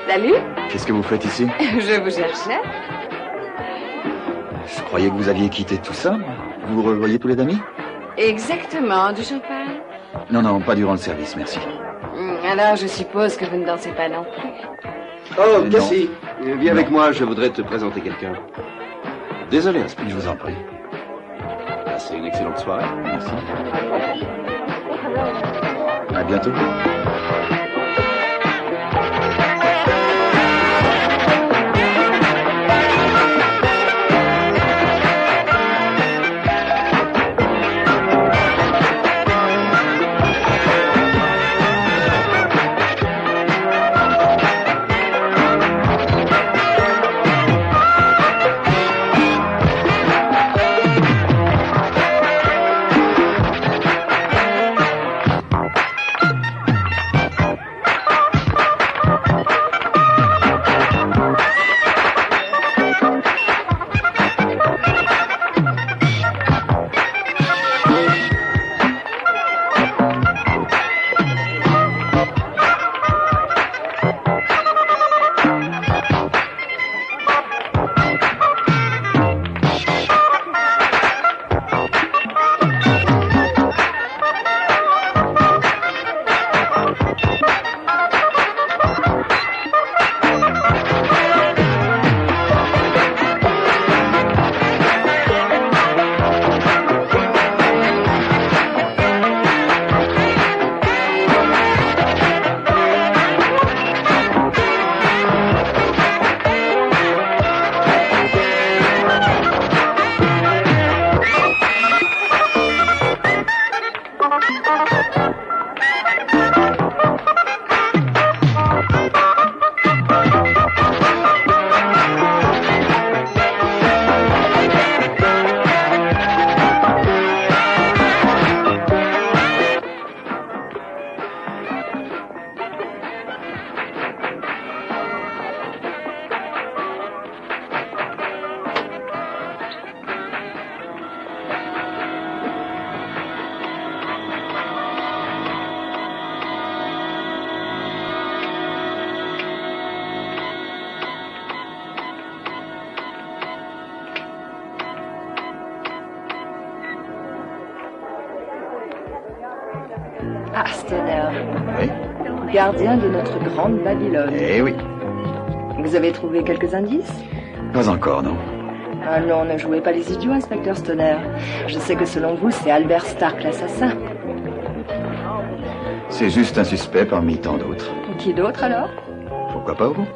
Speaker 14: Salut. Qu'est-ce que vous faites ici?
Speaker 19: Je vous cherchais.
Speaker 14: Je croyais que vous aviez quitté tout ça. Vous vous revoyez tous les amis?
Speaker 19: Exactement. Du champagne?
Speaker 14: Non, non, pas durant le service, merci.
Speaker 19: Alors, je suppose que vous ne dansez pas non plus.
Speaker 16: Oh, Cassie, viens avec moi, je voudrais te présenter quelqu'un. Désolé,
Speaker 14: je vous en prie.
Speaker 16: Passez une excellente soirée.
Speaker 14: Merci. À bientôt.
Speaker 19: Ah, Stoner.
Speaker 14: Oui.
Speaker 19: Gardien de notre grande Babylone.
Speaker 14: Eh oui.
Speaker 19: Vous avez trouvé quelques indices?
Speaker 14: Pas encore, non.
Speaker 19: Ah non, ne jouez pas les idiots, inspecteur Stoner. Je sais que selon vous, c'est Albert Stark l'assassin.
Speaker 14: C'est juste un suspect parmi tant d'autres.
Speaker 19: Qui d'autre alors?
Speaker 14: Pourquoi pas vous?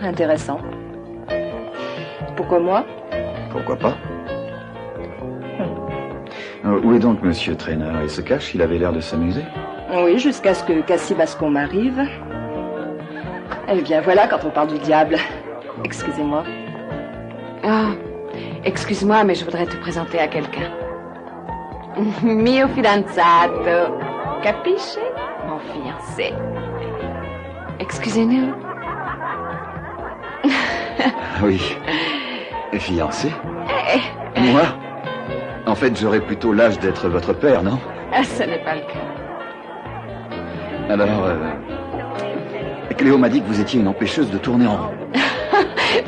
Speaker 19: Intéressant. Pourquoi moi?
Speaker 14: Pourquoi pas? Où est donc Monsieur Traynor? Il se cache, il avait l'air de s'amuser.
Speaker 19: Oui, jusqu'à ce que Cassie Bascombe m'arrive. Eh bien, voilà quand on parle du diable. Excusez-moi.
Speaker 9: Ah, excuse-moi, mais je voudrais te présenter à quelqu'un. Mio fidanzato. Capisce? Mon fiancé. Excusez-nous.
Speaker 14: Oui. Fiancé? Moi? En fait, j'aurais plutôt l'âge d'être votre père, non?
Speaker 9: Ah, ce n'est pas le cas.
Speaker 14: Alors, Cléo m'a dit que vous étiez une empêcheuse de tourner en rond.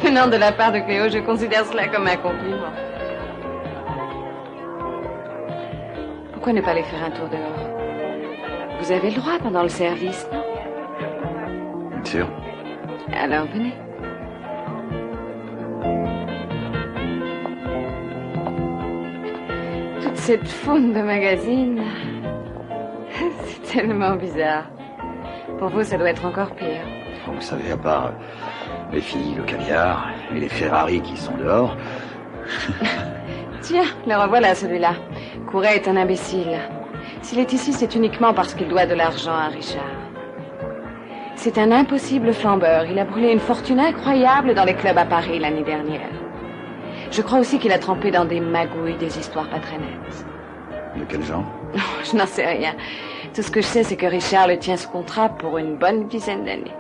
Speaker 9: Venant de la part de Cléo, je considère cela comme un compliment. Pourquoi ne pas aller faire un tour dehors? Vous avez le droit pendant le service, non?
Speaker 14: Bien sûr.
Speaker 9: Alors, venez. Toute cette faune de magazines, c'est tellement bizarre. Pour vous, ça doit être encore pire.
Speaker 14: Vous savez, à part les filles, le caviar et les Ferrari qui sont dehors.
Speaker 9: Tiens, le revoilà celui-là. Couret est un imbécile. S'il est ici, c'est uniquement parce qu'il doit de l'argent à Richard. C'est un impossible flambeur. Il a brûlé une fortune incroyable dans les clubs à Paris l'année dernière. Je crois aussi qu'il a trempé dans des magouilles, des histoires pas très nettes.
Speaker 14: De quel genre?
Speaker 9: Je n'en sais rien. Tout ce que je sais, c'est que Richard le tient sous contrat pour une bonne dizaine d'années.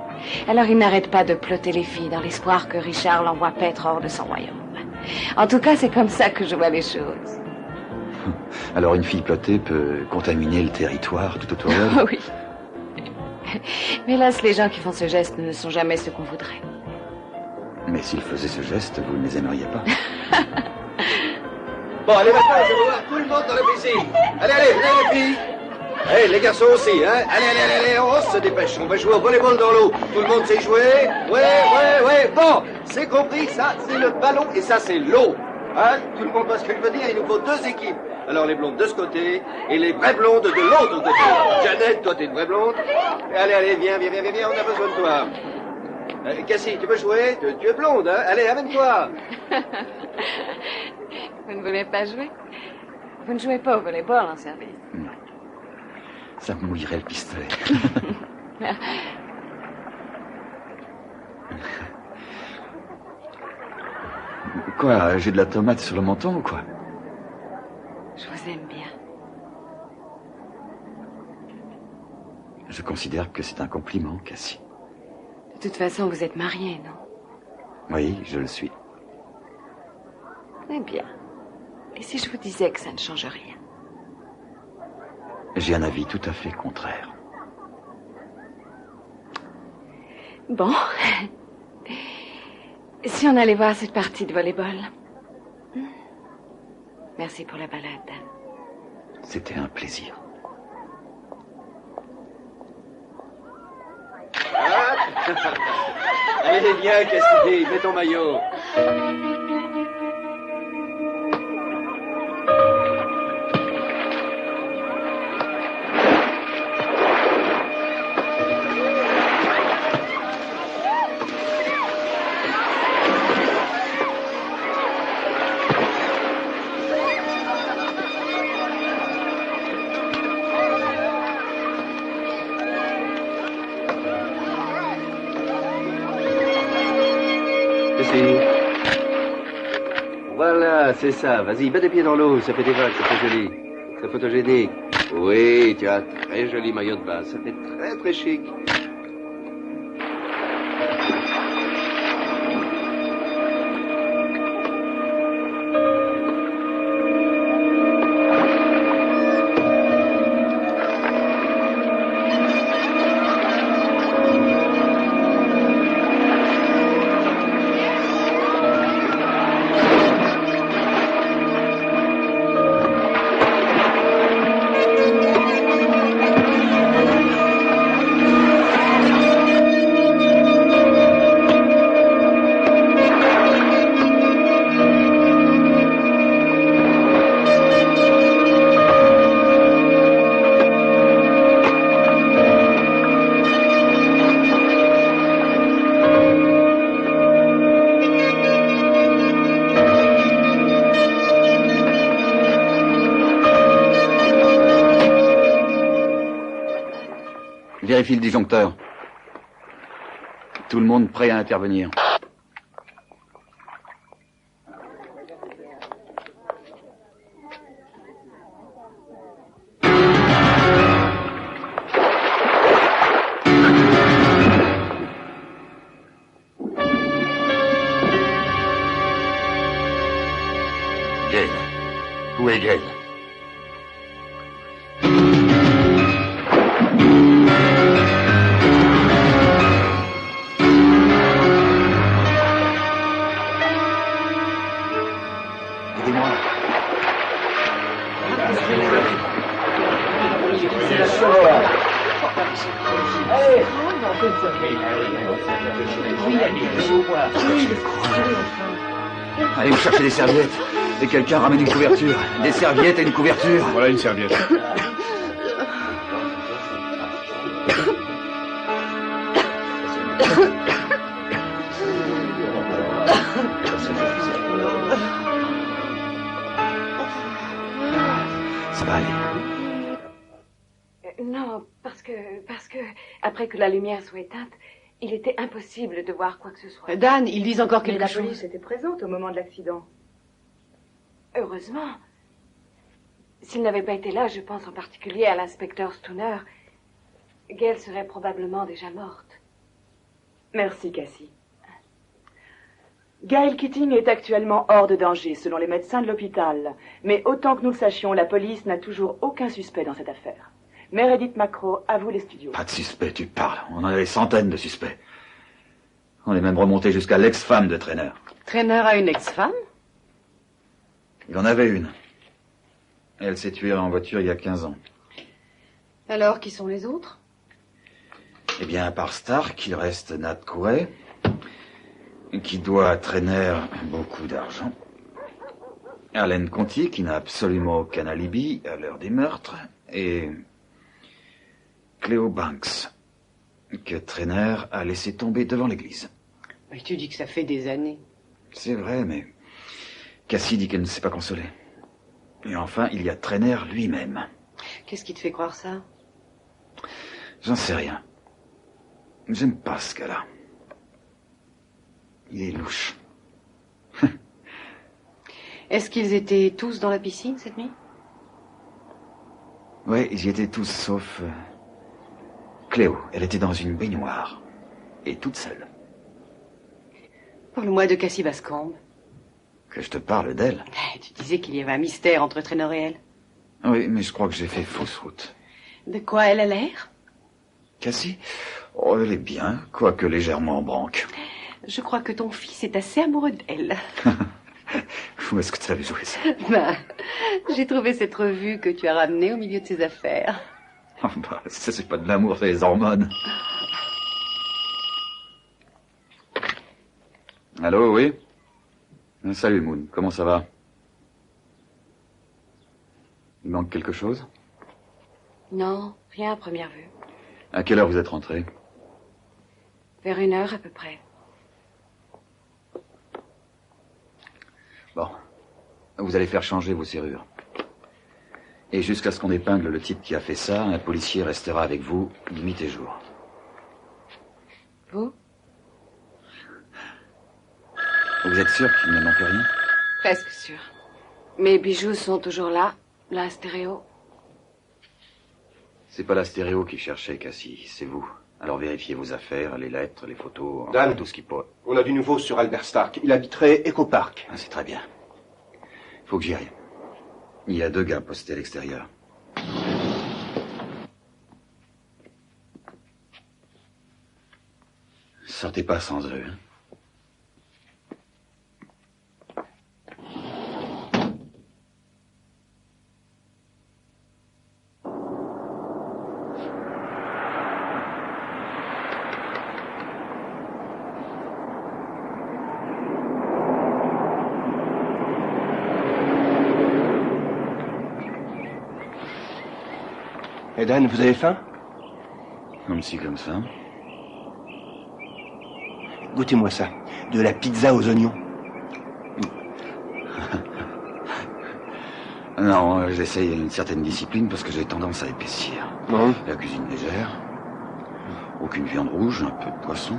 Speaker 9: Alors il n'arrête pas de plotter les filles dans l'espoir que Richard l'envoie paître hors de son royaume. En tout cas, c'est comme ça que je vois les choses.
Speaker 14: Alors une fille plottée peut contaminer le territoire tout autour d'elle?
Speaker 9: Oui. Mais hélas, les gens qui font ce geste ne sont jamais ceux qu'on voudrait.
Speaker 14: Mais s'ils faisaient ce geste, vous ne les aimeriez pas?
Speaker 20: Bon, allez maintenant, je veux voir tout le monde dans la piscine. Allez, venez les filles. Allez, les garçons aussi, hein. Allez, on se dépêche. On va jouer au volleyball dans l'eau. Tout le monde sait jouer? Ouais. Bon, c'est compris, ça, c'est le ballon et ça, c'est l'eau. Hein? Tout le monde voit ce que je veux dire, il nous faut deux équipes. Alors les blondes de ce côté et les vraies blondes de l'autre côté. Jeannette, toi, t'es une vraie blonde. Allez, viens, on a besoin de toi. Cassie, tu veux jouer? Tu es blonde, hein? Allez, amène-toi.
Speaker 9: Vous ne voulez pas jouer? Vous ne jouez pas au volleyball en service?
Speaker 14: Non. Ça me mouillerait le pistolet. Quoi, j'ai de la tomate sur le menton ou quoi?
Speaker 9: Je vous aime bien.
Speaker 14: Je considère que c'est un compliment, Cassie.
Speaker 9: De toute façon, vous êtes mariés, non?
Speaker 14: Oui, je le suis.
Speaker 9: Eh bien. Et si je vous disais que ça ne change rien?
Speaker 14: J'ai un avis tout à fait contraire.
Speaker 9: Bon. Si on allait voir cette partie de volleyball? Merci pour la balade, Dan.
Speaker 14: C'était un plaisir.
Speaker 20: Allez, viens, Cassie, mets ton maillot. Voilà, c'est ça. Vas-y, mets des pieds dans l'eau, ça fait des vagues, ça fait joli. C'est photogénique. Oui, tu as un très joli maillot de bain. Ça fait très très chic.
Speaker 14: Vérifie le disjoncteur. Tout le monde prêt à intervenir.
Speaker 5: Gail. Où est Gail?
Speaker 14: Allez, vous cherchez des serviettes. Et quelqu'un ramène une couverture. Des serviettes et une couverture.
Speaker 3: Voilà une serviette.
Speaker 14: Ça va aller.
Speaker 9: Non, parce que, après que la lumière soit éteinte, il était impossible de voir quoi que ce soit.
Speaker 19: Dan, ils disent encore
Speaker 9: Mais
Speaker 19: quelque
Speaker 9: la
Speaker 19: chose.
Speaker 9: police
Speaker 19: était présente au moment de l'accident.
Speaker 9: Heureusement. S'il n'avait pas été là, je pense en particulier à l'inspecteur Stooner, Gail serait probablement déjà morte.
Speaker 19: Merci, Cassie. Gail Keating est actuellement hors de danger, selon les médecins de l'hôpital. Mais autant que nous le sachions, la police n'a toujours aucun suspect dans cette affaire. Meredith Macro, à vous les studios.
Speaker 14: Pas de suspect, tu parles. On en a des centaines de suspects. On est même remonté jusqu'à l'ex-femme de Trainer.
Speaker 9: Trainer a une ex-femme?
Speaker 14: Il en avait une. Elle s'est tuée en voiture il y a 15 ans.
Speaker 18: Alors, qui sont les autres?
Speaker 14: Eh bien, à part Stark, il reste Nat Couret, qui doit à Trainer beaucoup d'argent. Allen Conti, qui n'a absolument aucun alibi à l'heure des meurtres. Et Cleo Banks, que Trainer a laissé tomber devant l'église.
Speaker 18: Mais tu dis que ça fait des années.
Speaker 14: C'est vrai, mais Cassie dit qu'elle ne s'est pas consolée. Et enfin, il y a Trainer lui-même.
Speaker 18: Qu'est-ce qui te fait croire ça?
Speaker 14: J'en sais rien. J'aime pas ce gars-là. Il est louche.
Speaker 18: Est-ce qu'ils étaient tous dans la piscine cette nuit?
Speaker 14: Ouais, ils y étaient tous sauf Cléo. Elle était dans une baignoire. Et toute seule.
Speaker 18: Parle-moi de Cassie Bascombe.
Speaker 14: Que je te parle d'elle.
Speaker 18: Tu disais qu'il y avait un mystère entre Trainer et elle.
Speaker 14: Oui, mais je crois que j'ai fait fausse route.
Speaker 18: De quoi elle a l'air?
Speaker 14: Cassie? Oh, elle est bien, quoique légèrement en branque.
Speaker 18: Je crois que ton fils est assez amoureux d'elle.
Speaker 14: Où est-ce que tu avais joué ça?
Speaker 18: Ben, j'ai trouvé cette revue que tu as ramenée au milieu de ses affaires.
Speaker 14: Oh, bah, ça, c'est pas de l'amour, c'est les hormones. Allô, oui? Salut, Moon. Comment ça va? Il manque quelque chose?
Speaker 9: Non, rien à première vue.
Speaker 14: À quelle heure vous êtes rentré?
Speaker 9: Vers 1h à peu près.
Speaker 14: Bon. Vous allez faire changer vos serrures. Et jusqu'à ce qu'on épingle le type qui a fait ça, un policier restera avec vous nuit et jour.
Speaker 9: Vous?
Speaker 14: Vous êtes sûr qu'il ne manque rien?
Speaker 9: Presque sûr. Mes bijoux sont toujours là, la stéréo.
Speaker 14: C'est pas la stéréo qui cherchait, Cassie, c'est vous. Alors vérifiez vos affaires, les lettres, les photos,
Speaker 6: Dan,
Speaker 14: tout ce qui peut.
Speaker 6: On a du nouveau sur Albert Stark. Il habiterait Echo Park.
Speaker 14: Ah, c'est très bien. Faut que j'y aille. Il y a 2 gars postés à l'extérieur. Sortez pas sans eux, hein.
Speaker 6: Et Dan, vous avez faim?
Speaker 14: Comme ci, comme ça.
Speaker 6: Goûtez-moi ça. De la pizza aux oignons.
Speaker 14: Non, j'essaye une certaine discipline parce que j'ai tendance à épaissir.
Speaker 6: Non.
Speaker 14: La cuisine légère, Aucune viande rouge, un peu de poisson.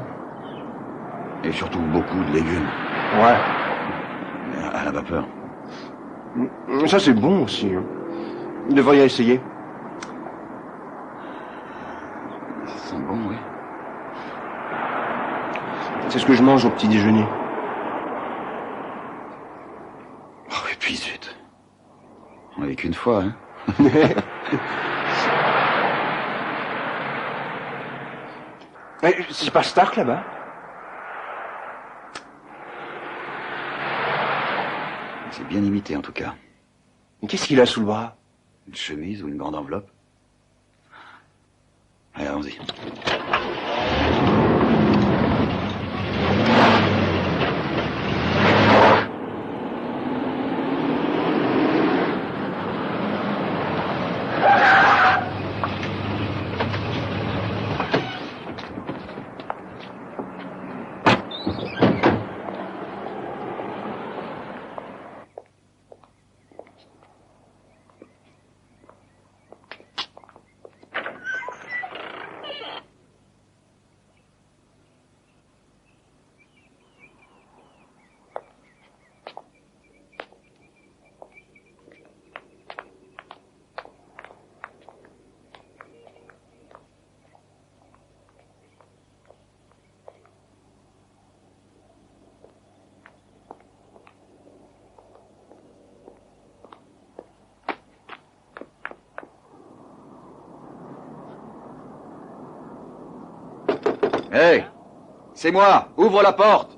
Speaker 14: Et surtout beaucoup de légumes.
Speaker 6: Ouais.
Speaker 14: À la vapeur.
Speaker 6: Ça, c'est bon aussi. Vous devriez essayer.
Speaker 14: Ça sent bon, oui.
Speaker 6: C'est ce que je mange au petit déjeuner.
Speaker 14: Oh, et puis zut. On n'avait qu'une fois, hein.
Speaker 6: C'est pas Stark là-bas?
Speaker 14: C'est bien imité en tout cas.
Speaker 6: Qu'est-ce qu'il a sous le bras?
Speaker 14: Une chemise ou une grande enveloppe? Allez, allons-y. Hey, c'est moi, ouvre la porte.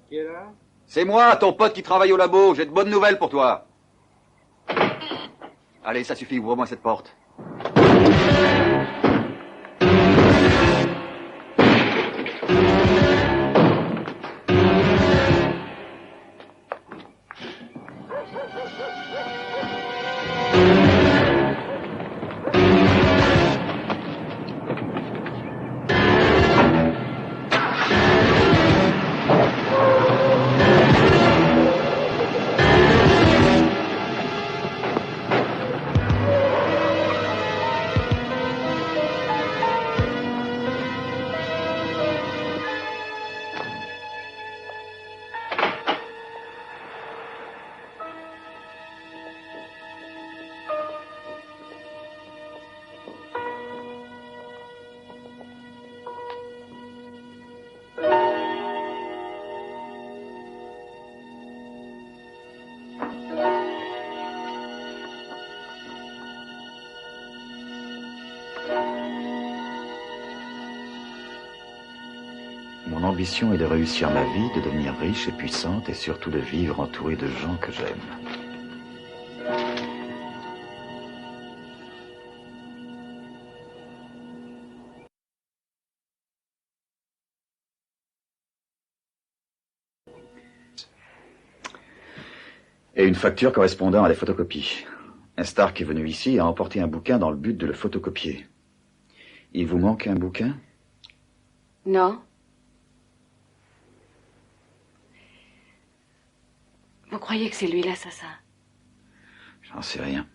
Speaker 6: Qui est là?
Speaker 14: C'est moi, ton pote qui travaille au labo, j'ai de bonnes nouvelles pour toi. Allez, ça suffit, ouvre-moi cette porte. Mon ambition est de réussir ma vie, de devenir riche et puissante et surtout de vivre entouré de gens que j'aime. Et une facture correspondant à des photocopies. Un Stark est venu ici et a emporté un bouquin dans le but de le photocopier. Il vous manque un bouquin?
Speaker 9: Non. Vous croyez que c'est lui l'assassin?
Speaker 14: J'en sais rien.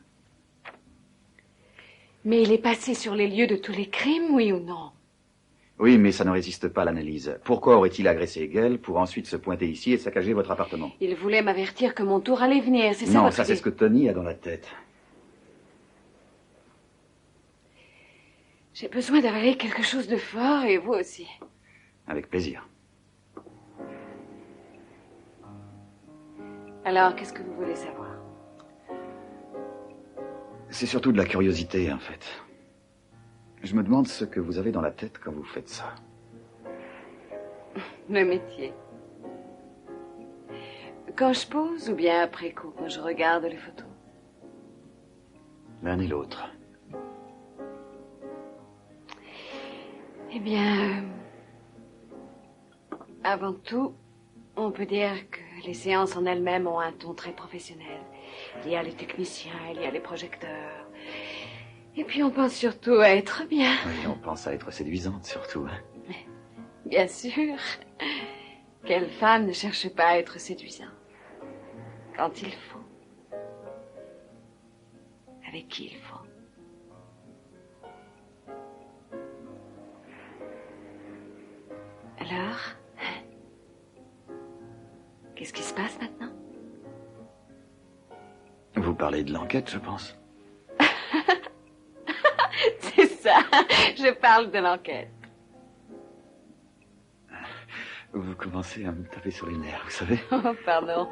Speaker 9: Mais il est passé sur les lieux de tous les crimes, oui ou non?
Speaker 14: Oui, mais ça ne résiste pas à l'analyse. Pourquoi aurait-il agressé Hegel pour ensuite se pointer ici et saccager votre appartement?
Speaker 9: Il voulait m'avertir que mon tour allait venir, c'est ça
Speaker 14: Non,
Speaker 9: votre
Speaker 14: ça c'est
Speaker 9: idée?
Speaker 14: ce que Tony a dans la tête.
Speaker 9: J'ai besoin d'avaler quelque chose de fort et vous aussi.
Speaker 14: Avec plaisir.
Speaker 9: Alors, qu'est-ce que vous voulez savoir?
Speaker 14: C'est surtout de la curiosité, en fait. Je me demande ce que vous avez dans la tête quand vous faites ça.
Speaker 9: Le métier. Quand je pose ou bien après coup, quand je regarde les photos?
Speaker 14: L'un et l'autre.
Speaker 9: Eh bien, avant tout, on peut dire que les séances en elles-mêmes ont un ton très professionnel. Il y a les techniciens, il y a les projecteurs. Et puis on pense surtout à être bien.
Speaker 14: Oui, on pense à être séduisante, surtout. Hein.
Speaker 9: Bien sûr. Quelle femme ne cherche pas à être séduisante? Quand il faut. avec qui il faut. Alors, qu'est-ce qui se passe maintenant?
Speaker 14: Vous parlez de l'enquête, je pense.
Speaker 9: C'est ça, je parle de l'enquête.
Speaker 14: Vous commencez à me taper sur les nerfs, vous savez.
Speaker 9: Oh, pardon.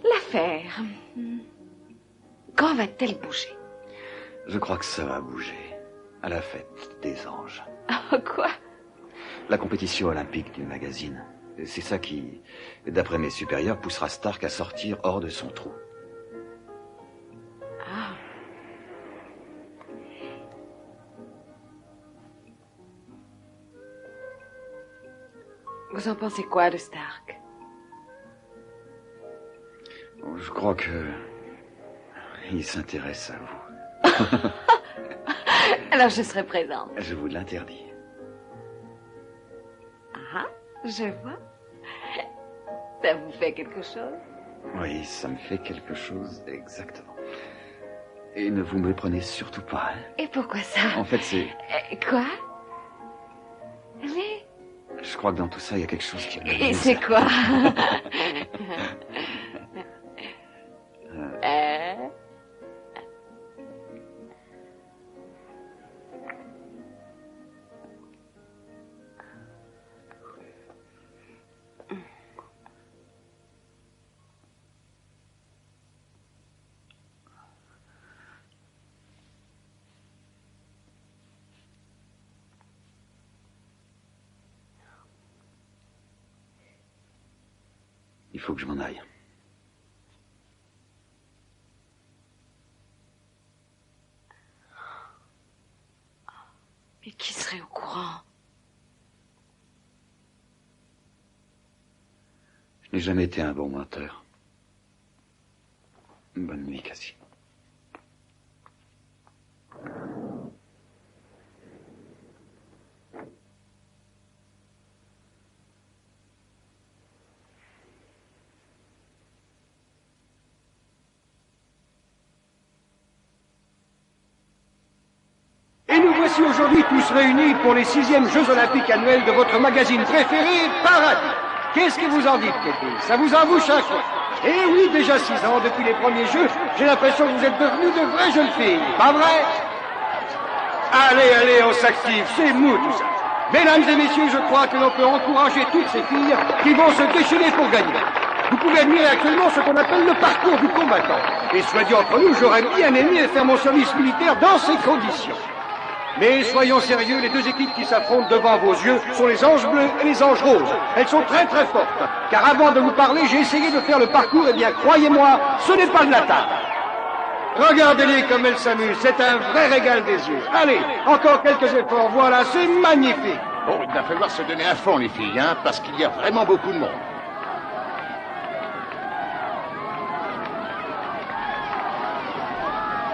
Speaker 9: L'affaire, quand va-t-elle bouger?
Speaker 14: Je crois que ça va bouger. À la fête des anges.
Speaker 9: Oh, quoi?
Speaker 14: La compétition olympique du magazine. C'est ça qui, d'après mes supérieurs, poussera Stark à sortir hors de son trou.
Speaker 9: Ah. Vous en pensez quoi de Stark?
Speaker 14: Je crois que... il s'intéresse à vous.
Speaker 9: Alors je serai présente.
Speaker 14: Je vous l'interdis.
Speaker 9: Ah, je vois. Ça vous fait quelque chose?
Speaker 14: Oui, ça me fait quelque chose, exactement. Et ne vous méprenez surtout pas. Hein.
Speaker 9: Et pourquoi ça?
Speaker 14: En fait, c'est...
Speaker 9: Quoi? Allez.
Speaker 14: Je crois que dans tout ça, il y a quelque chose qui...
Speaker 9: Et c'est quoi?
Speaker 14: Il faut que je m'en aille.
Speaker 9: Mais qui serait au courant?
Speaker 14: Je n'ai jamais été un bon menteur. Bonne nuit, Cassie.
Speaker 6: Et nous voici aujourd'hui tous réunis pour les 6e Jeux Olympiques annuels de votre magazine préféré, Paradis. Qu'est-ce que vous en dites, Kété? Ça vous en bouche un coin? Eh oui, déjà 6 ans, depuis les premiers Jeux, j'ai l'impression que vous êtes devenues de vraies jeunes filles, pas vrai? Allez, on s'active, c'est mou tout ça. Mesdames et messieurs, je crois que l'on peut encourager toutes ces filles qui vont se déchaîner pour gagner. Vous pouvez admirer actuellement ce qu'on appelle le parcours du combattant. Et soit dit entre nous, j'aurais bien aimé faire mon service militaire dans ces conditions. Mais soyons sérieux, les deux équipes qui s'affrontent devant vos yeux sont les Anges Bleus et les Anges Roses. Elles sont très très fortes. Car avant de vous parler, j'ai essayé de faire le parcours, et bien croyez-moi, ce n'est pas de la table. Regardez-les comme elles s'amusent, c'est un vrai régal des yeux. Allez, encore quelques efforts, voilà, c'est magnifique.
Speaker 5: Bon, il va falloir se donner à fond, les filles, hein, parce qu'il y a vraiment beaucoup de monde.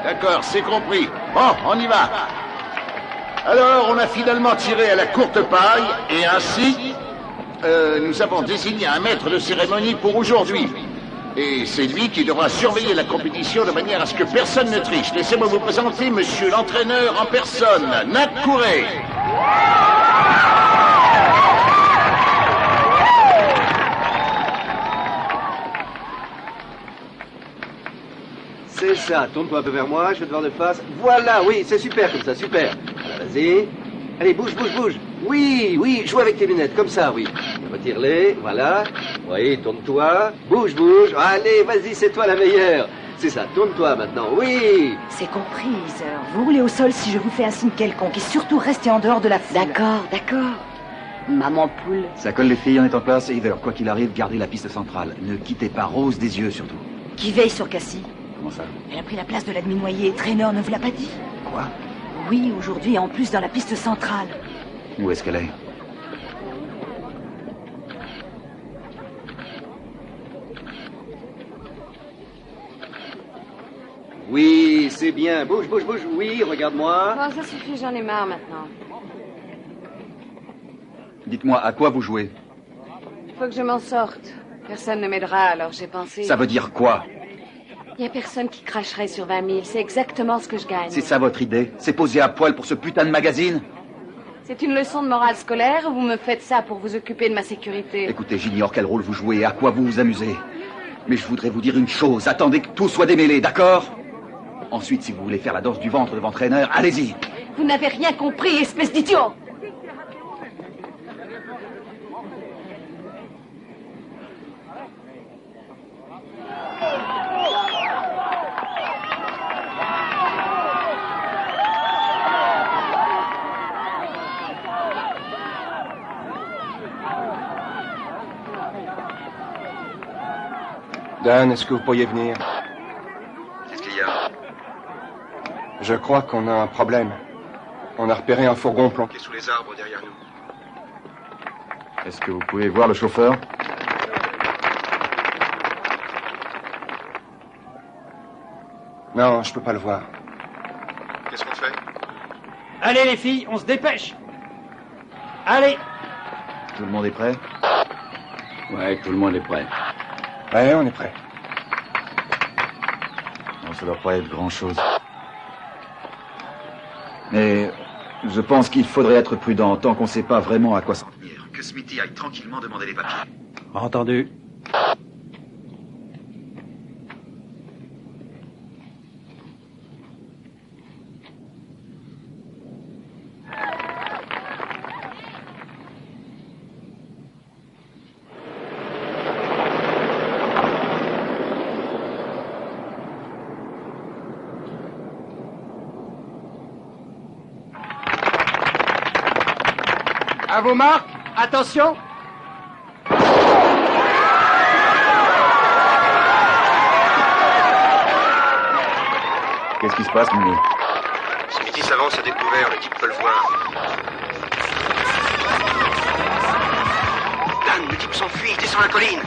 Speaker 5: D'accord, c'est compris. Bon, on y va. Alors, on a finalement tiré à la courte paille, et ainsi, nous avons désigné un maître de cérémonie pour aujourd'hui. Et c'est lui qui devra surveiller la compétition de manière à ce que personne ne triche. Laissez-moi vous présenter monsieur l'entraîneur en personne, Nat Couré.
Speaker 20: C'est ça, tourne-toi un peu vers moi, je vais te voir de face. Voilà, oui, c'est super comme ça, super. Alors, vas-y. Allez, bouge. Oui, joue avec tes lunettes, comme ça, oui. Retire-les, voilà. Oui, tourne-toi. Bouge. Allez, vas-y, c'est toi la meilleure. C'est ça, tourne-toi maintenant, oui.
Speaker 4: C'est compris, Heather. Vous roulez au sol si je vous fais un signe quelconque et surtout restez en dehors de la foule.
Speaker 9: D'accord. Maman poule.
Speaker 14: Ça colle les filles, on est en place. Heather, quoi qu'il arrive, gardez la piste centrale. Ne quittez pas Rose des yeux, surtout.
Speaker 4: Qui veille sur Cassie?
Speaker 14: Comment ça?
Speaker 4: Elle a pris la place de la demi-noyée. Traîneur ne vous l'a pas dit?
Speaker 14: Quoi?
Speaker 4: Oui, aujourd'hui, en plus dans la piste centrale.
Speaker 14: Où est-ce qu'elle est?
Speaker 20: Oui, c'est bien. Bouge. Oui, regarde-moi.
Speaker 9: Bon, ça suffit, j'en ai marre maintenant.
Speaker 14: Dites-moi, à quoi vous jouez?
Speaker 9: Il faut que je m'en sorte.
Speaker 18: Personne ne m'aidera, alors j'ai pensé...
Speaker 14: Ça veut dire quoi?
Speaker 18: Il n'y a personne qui cracherait sur 20 000. C'est exactement ce que je gagne.
Speaker 14: C'est ça votre idée? C'est poser à poil pour ce putain de magazine?
Speaker 18: C'est une leçon de morale scolaire ou vous me faites ça pour vous occuper de ma sécurité?
Speaker 14: Écoutez, j'ignore quel rôle vous jouez et à quoi vous vous amusez. Mais je voudrais vous dire une chose. Attendez que tout soit démêlé, d'accord? Ensuite, si vous voulez faire la danse du ventre devant Trainer, allez-y.
Speaker 18: Vous n'avez rien compris, espèce d'idiot!
Speaker 6: Dan, est-ce que vous pourriez venir?
Speaker 14: Qu'est-ce qu'il y a?
Speaker 6: Je crois qu'on a un problème. On a repéré un fourgon planqué sous les arbres derrière nous.
Speaker 14: Est-ce que vous pouvez voir le chauffeur?
Speaker 6: Non, je peux pas le voir. Qu'est-ce qu'on fait?
Speaker 15: Allez les filles, on se dépêche. Allez.
Speaker 14: Tout le monde est prêt?
Speaker 17: Ouais, tout le monde est prêt.
Speaker 6: Ouais, on est prêt.
Speaker 14: Non, ça doit pas être grand-chose. Mais je pense qu'il faudrait être prudent tant qu'on sait pas vraiment à quoi s'en tenir. Que Smithy aille tranquillement demander les papiers.
Speaker 15: Entendu.
Speaker 10: À vos marques, attention.
Speaker 14: Qu'est-ce qui se passe, Mimi?
Speaker 20: Smithy s'avance à découvert, le type peut le voir. Dan, le type s'enfuit, descend la colline.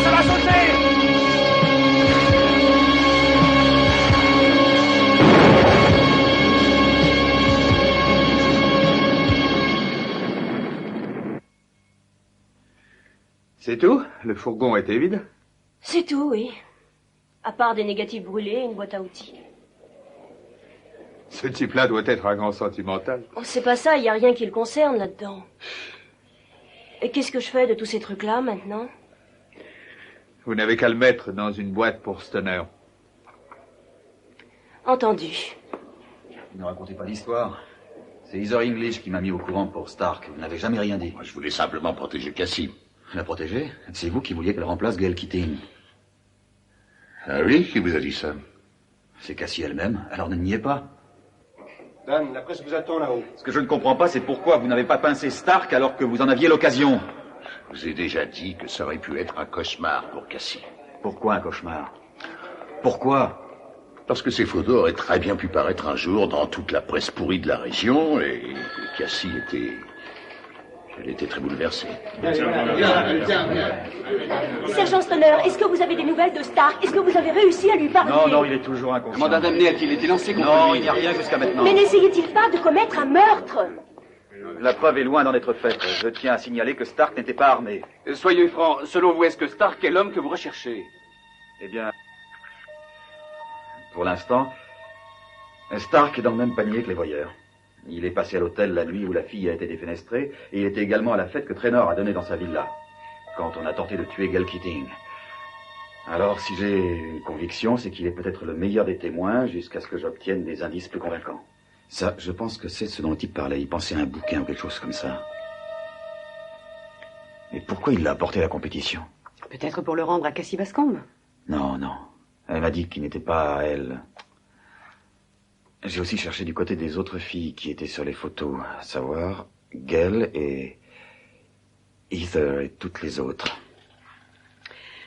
Speaker 10: Ça va sauter!
Speaker 7: C'est tout? Le fourgon était vide?
Speaker 13: C'est tout, oui. À part des négatifs brûlés et une boîte à outils.
Speaker 7: Ce type-là doit être un grand sentimental.
Speaker 13: Oh, c'est pas ça, il n'y a rien qui le concerne là-dedans. Et qu'est-ce que je fais de tous ces trucs-là maintenant?
Speaker 7: Vous n'avez qu'à le mettre dans une boîte pour Stoner.
Speaker 13: Entendu.
Speaker 14: Ne racontez pas d'histoire. C'est Heather English qui m'a mis au courant pour Stark. Vous n'avez jamais rien dit.
Speaker 5: Je voulais simplement protéger Cassie.
Speaker 14: La protéger? C'est vous qui vouliez qu'elle remplace Gail Keating.
Speaker 5: Ah oui, qui vous a dit ça?
Speaker 14: C'est Cassie elle-même, alors ne niez pas.
Speaker 6: Dan, la presse vous attend là-haut.
Speaker 14: Ce que je ne comprends pas, c'est pourquoi vous n'avez pas pincé Stark alors que vous en aviez l'occasion.
Speaker 5: Je vous ai déjà dit que ça aurait pu être un cauchemar pour Cassie.
Speaker 14: Pourquoi un cauchemar? Pourquoi?
Speaker 5: Parce que ces photos auraient très bien pu paraître un jour dans toute la presse pourrie de la région et Cassie était... Elle était très bouleversée.
Speaker 13: Sergent Stoner, est-ce que vous avez des nouvelles de Stark? Est-ce que vous avez réussi à lui parler?
Speaker 14: Non, il est toujours inconscient.
Speaker 17: Mandat d'amener a-t-il été lancé contre
Speaker 14: Non,
Speaker 17: lui?
Speaker 14: il n'y a rien jusqu'à maintenant.
Speaker 13: Mais n'essayait-il pas de commettre un meurtre?
Speaker 14: La preuve est loin d'en être faite. Je tiens à signaler que Stark n'était pas armé.
Speaker 17: Soyez franc, selon vous, est-ce que Stark est l'homme que vous recherchez?
Speaker 14: Eh bien, pour l'instant, Stark est dans le même panier que les voyeurs. Il est passé à l'hôtel la nuit où la fille a été défenestrée, et il était également à la fête que Traynor a donnée dans sa villa, quand on a tenté de tuer Gail Keating. Alors, si j'ai une conviction, c'est qu'il est peut-être le meilleur des témoins jusqu'à ce que j'obtienne des indices plus convaincants. Ça, je pense que c'est ce dont le type parlait. Il pensait à un bouquin ou quelque chose comme ça. Mais pourquoi il l'a apporté à la compétition?
Speaker 18: Peut-être pour le rendre à Cassie Bascombe.
Speaker 14: Non. Elle m'a dit qu'il n'était pas à elle. J'ai aussi cherché du côté des autres filles qui étaient sur les photos, à savoir Gail et Heather et toutes les autres.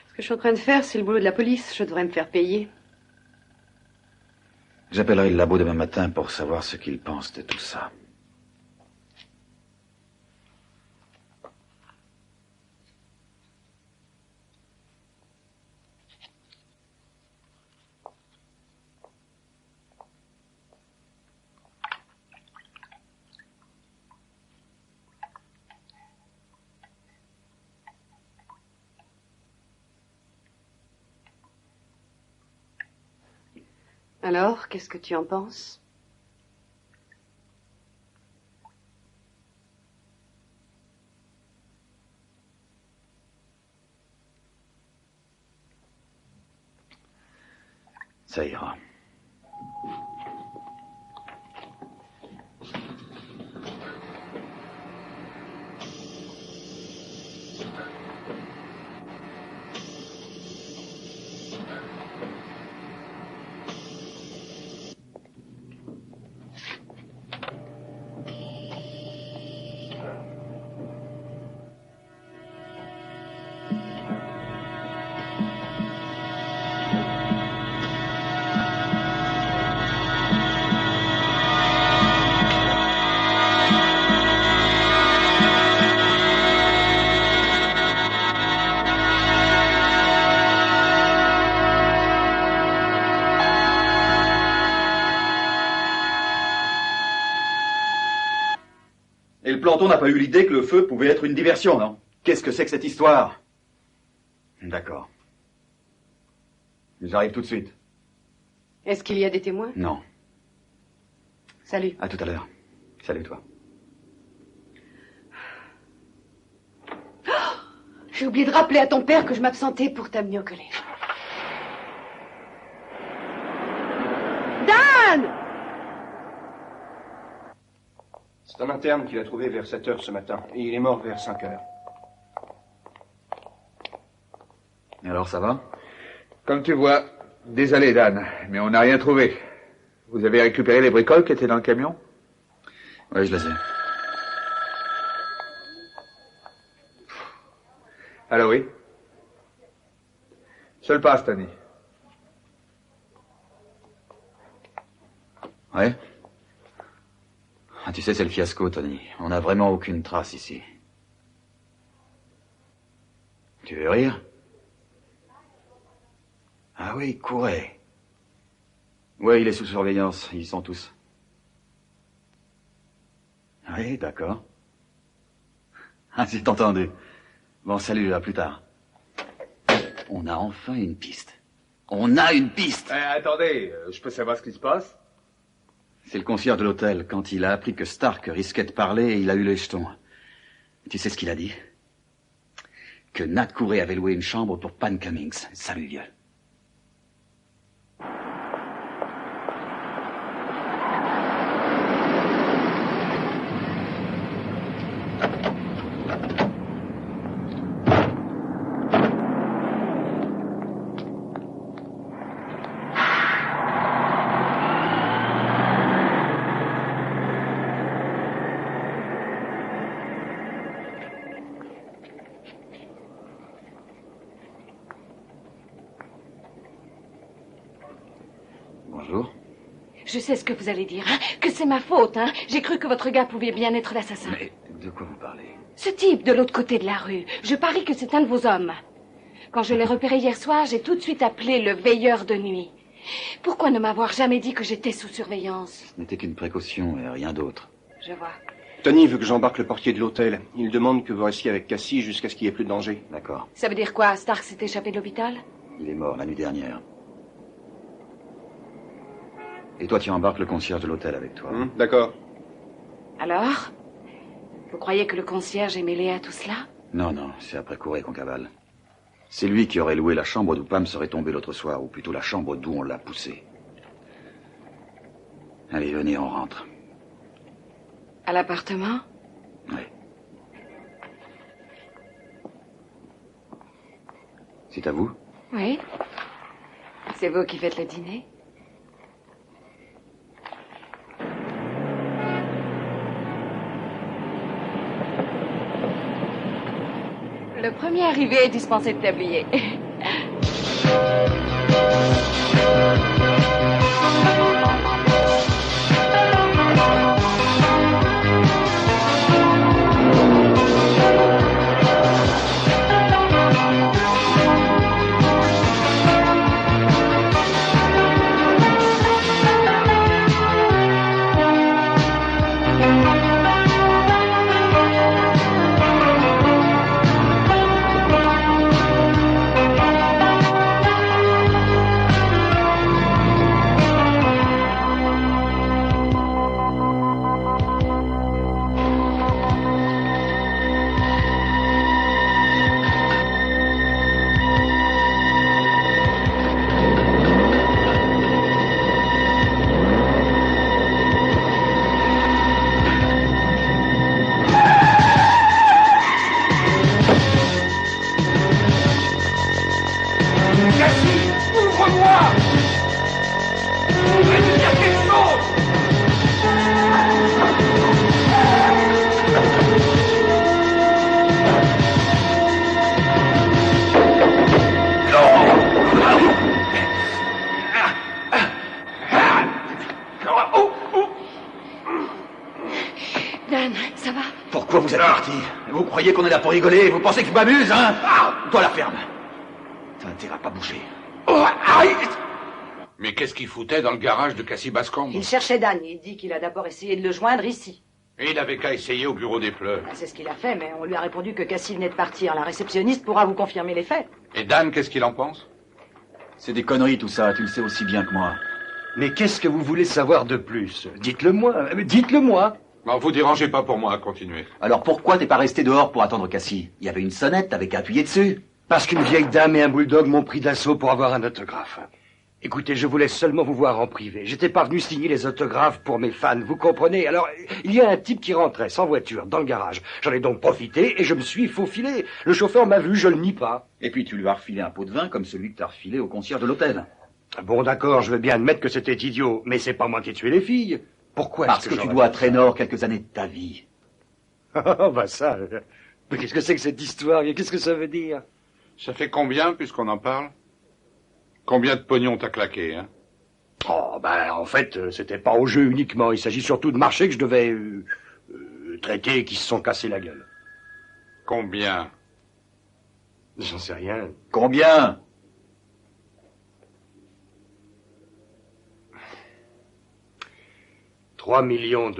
Speaker 18: Ce que je suis en train de faire, c'est le boulot de la police. Je devrais me faire payer.
Speaker 14: J'appellerai le labo demain matin pour savoir ce qu'ils pensent de tout ça.
Speaker 18: Alors, qu'est-ce que tu en penses?
Speaker 14: Ça ira. Et le planton n'a pas eu l'idée que le feu pouvait être une diversion, non? Qu'est-ce que c'est que cette histoire? D'accord. J'arrive tout de suite.
Speaker 18: Est-ce qu'il y a des témoins?
Speaker 14: Non.
Speaker 18: Salut.
Speaker 14: À tout à l'heure. Salut, toi.
Speaker 18: J'ai oublié de rappeler à ton père que je m'absentais pour t'amener au collège. Dan!
Speaker 6: C'est un interne qui l'a trouvé vers 7 heures ce matin, et il est mort vers 5 heures.
Speaker 14: Et alors, ça va?
Speaker 7: Comme tu vois, désolé Dan, mais on n'a rien trouvé. Vous avez récupéré les bricoles qui étaient dans le camion?
Speaker 14: Oui, je les ai.
Speaker 7: Alors oui. Seul passe, Tony.
Speaker 14: Ouais? Ah, tu sais, c'est le fiasco, Tony. On n'a vraiment aucune trace ici. Tu veux rire? Ah oui, courez. Oui, il est sous surveillance. Ils y sont tous. Oui, d'accord. Ah, c'est entendu. Bon, salut, à plus tard. On a enfin une piste. On a une piste!
Speaker 7: Attendez, je peux savoir ce qui se passe?
Speaker 14: C'est le concierge de l'hôtel. Quand il a appris que Stark risquait de parler, il a eu les jetons. Tu sais ce qu'il a dit? Que Nat Couré avait loué une chambre pour Pan Cummings. Salut, vieux. Bonjour.
Speaker 18: Je sais ce que vous allez dire, hein, que c'est ma faute, hein. J'ai cru que votre gars pouvait bien être l'assassin.
Speaker 14: Mais de quoi vous parlez?
Speaker 18: Ce type de l'autre côté de la rue, je parie que c'est un de vos hommes. Quand je l'ai repéré hier soir, j'ai tout de suite appelé le veilleur de nuit. Pourquoi ne m'avoir jamais dit que j'étais sous surveillance?
Speaker 14: Ce n'était qu'une précaution et rien d'autre.
Speaker 18: Je vois.
Speaker 6: Tony veut que j'embarque le portier de l'hôtel. Il demande que vous restiez avec Cassie jusqu'à ce qu'il n'y ait plus de danger.
Speaker 14: D'accord.
Speaker 18: Ça veut dire quoi? Stark s'est échappé de l'hôpital?
Speaker 14: Il est mort la nuit dernière. Et toi, tu embarques le concierge de l'hôtel avec toi.
Speaker 6: D'accord.
Speaker 18: Alors? Vous croyez que le concierge est mêlé à tout cela?
Speaker 14: Non, c'est après Courret qu'on cavale. C'est lui qui aurait loué la chambre d'où Pam serait tombée l'autre soir, ou plutôt la chambre d'où on l'a poussée. Allez, venez, on rentre.
Speaker 18: À l'appartement?
Speaker 14: Oui. C'est à vous?
Speaker 18: Oui. C'est vous qui faites le dîner? Le premier arrivé est dispensé de tablier. Dan, ça va?
Speaker 11: Pourquoi vous êtes parti? Vous croyez qu'on est là pour rigoler? Vous pensez que je m'amuse, hein? Toi, la ferme. T'as intérêt à pas bouger.
Speaker 8: Mais qu'est-ce qu'il foutait dans le garage de Cassie Bascombe?
Speaker 4: Il cherchait Dan. Il dit qu'il a d'abord essayé de le joindre ici.
Speaker 8: Et il avait qu'à essayer au bureau des pleurs.
Speaker 4: C'est ce qu'il a fait, mais on lui a répondu que Cassie venait de partir. La réceptionniste pourra vous confirmer les faits.
Speaker 8: Et Dan, qu'est-ce qu'il en pense?
Speaker 14: C'est des conneries tout ça, tu le sais aussi bien que moi.
Speaker 2: Mais qu'est-ce que vous voulez savoir de plus? Dites-le-moi, dites-le-moi.
Speaker 8: Bon, vous dérangez pas pour moi à continuer.
Speaker 11: Alors pourquoi t'es pas resté dehors pour attendre Cassie? Il y avait une sonnette, t'avais qu'à appuyer dessus.
Speaker 2: Parce qu'une vieille dame et un bulldog m'ont pris d'assaut pour avoir un autographe. Écoutez, je voulais seulement vous voir en privé. J'étais pas venu signer les autographes pour mes fans, vous comprenez? Alors, il y a un type qui rentrait sans voiture dans le garage. J'en ai donc profité et je me suis faufilé. Le chauffeur m'a vu, je le nie pas.
Speaker 14: Et puis tu lui as refilé un pot de vin comme celui que t'as refilé au concierge de l'hôtel.
Speaker 2: Bon, d'accord, je veux bien admettre que c'était idiot, mais c'est pas moi qui ai tué les filles. Pourquoi
Speaker 11: Parce que tu dois à Traynor quelques années de ta vie.
Speaker 2: Oh, bah ça... Mais qu'est-ce que c'est que cette histoire? Qu'est-ce que ça veut dire?
Speaker 8: Ça fait combien, puisqu'on en parle? Combien de pognon t'as claqué, hein?
Speaker 2: Oh, ben, en fait, c'était pas au jeu uniquement. Il s'agit surtout de marchés que je devais traiter et qui se sont cassés la gueule.
Speaker 8: Combien?
Speaker 2: J'en sais rien.
Speaker 11: Combien?
Speaker 2: $3 millions.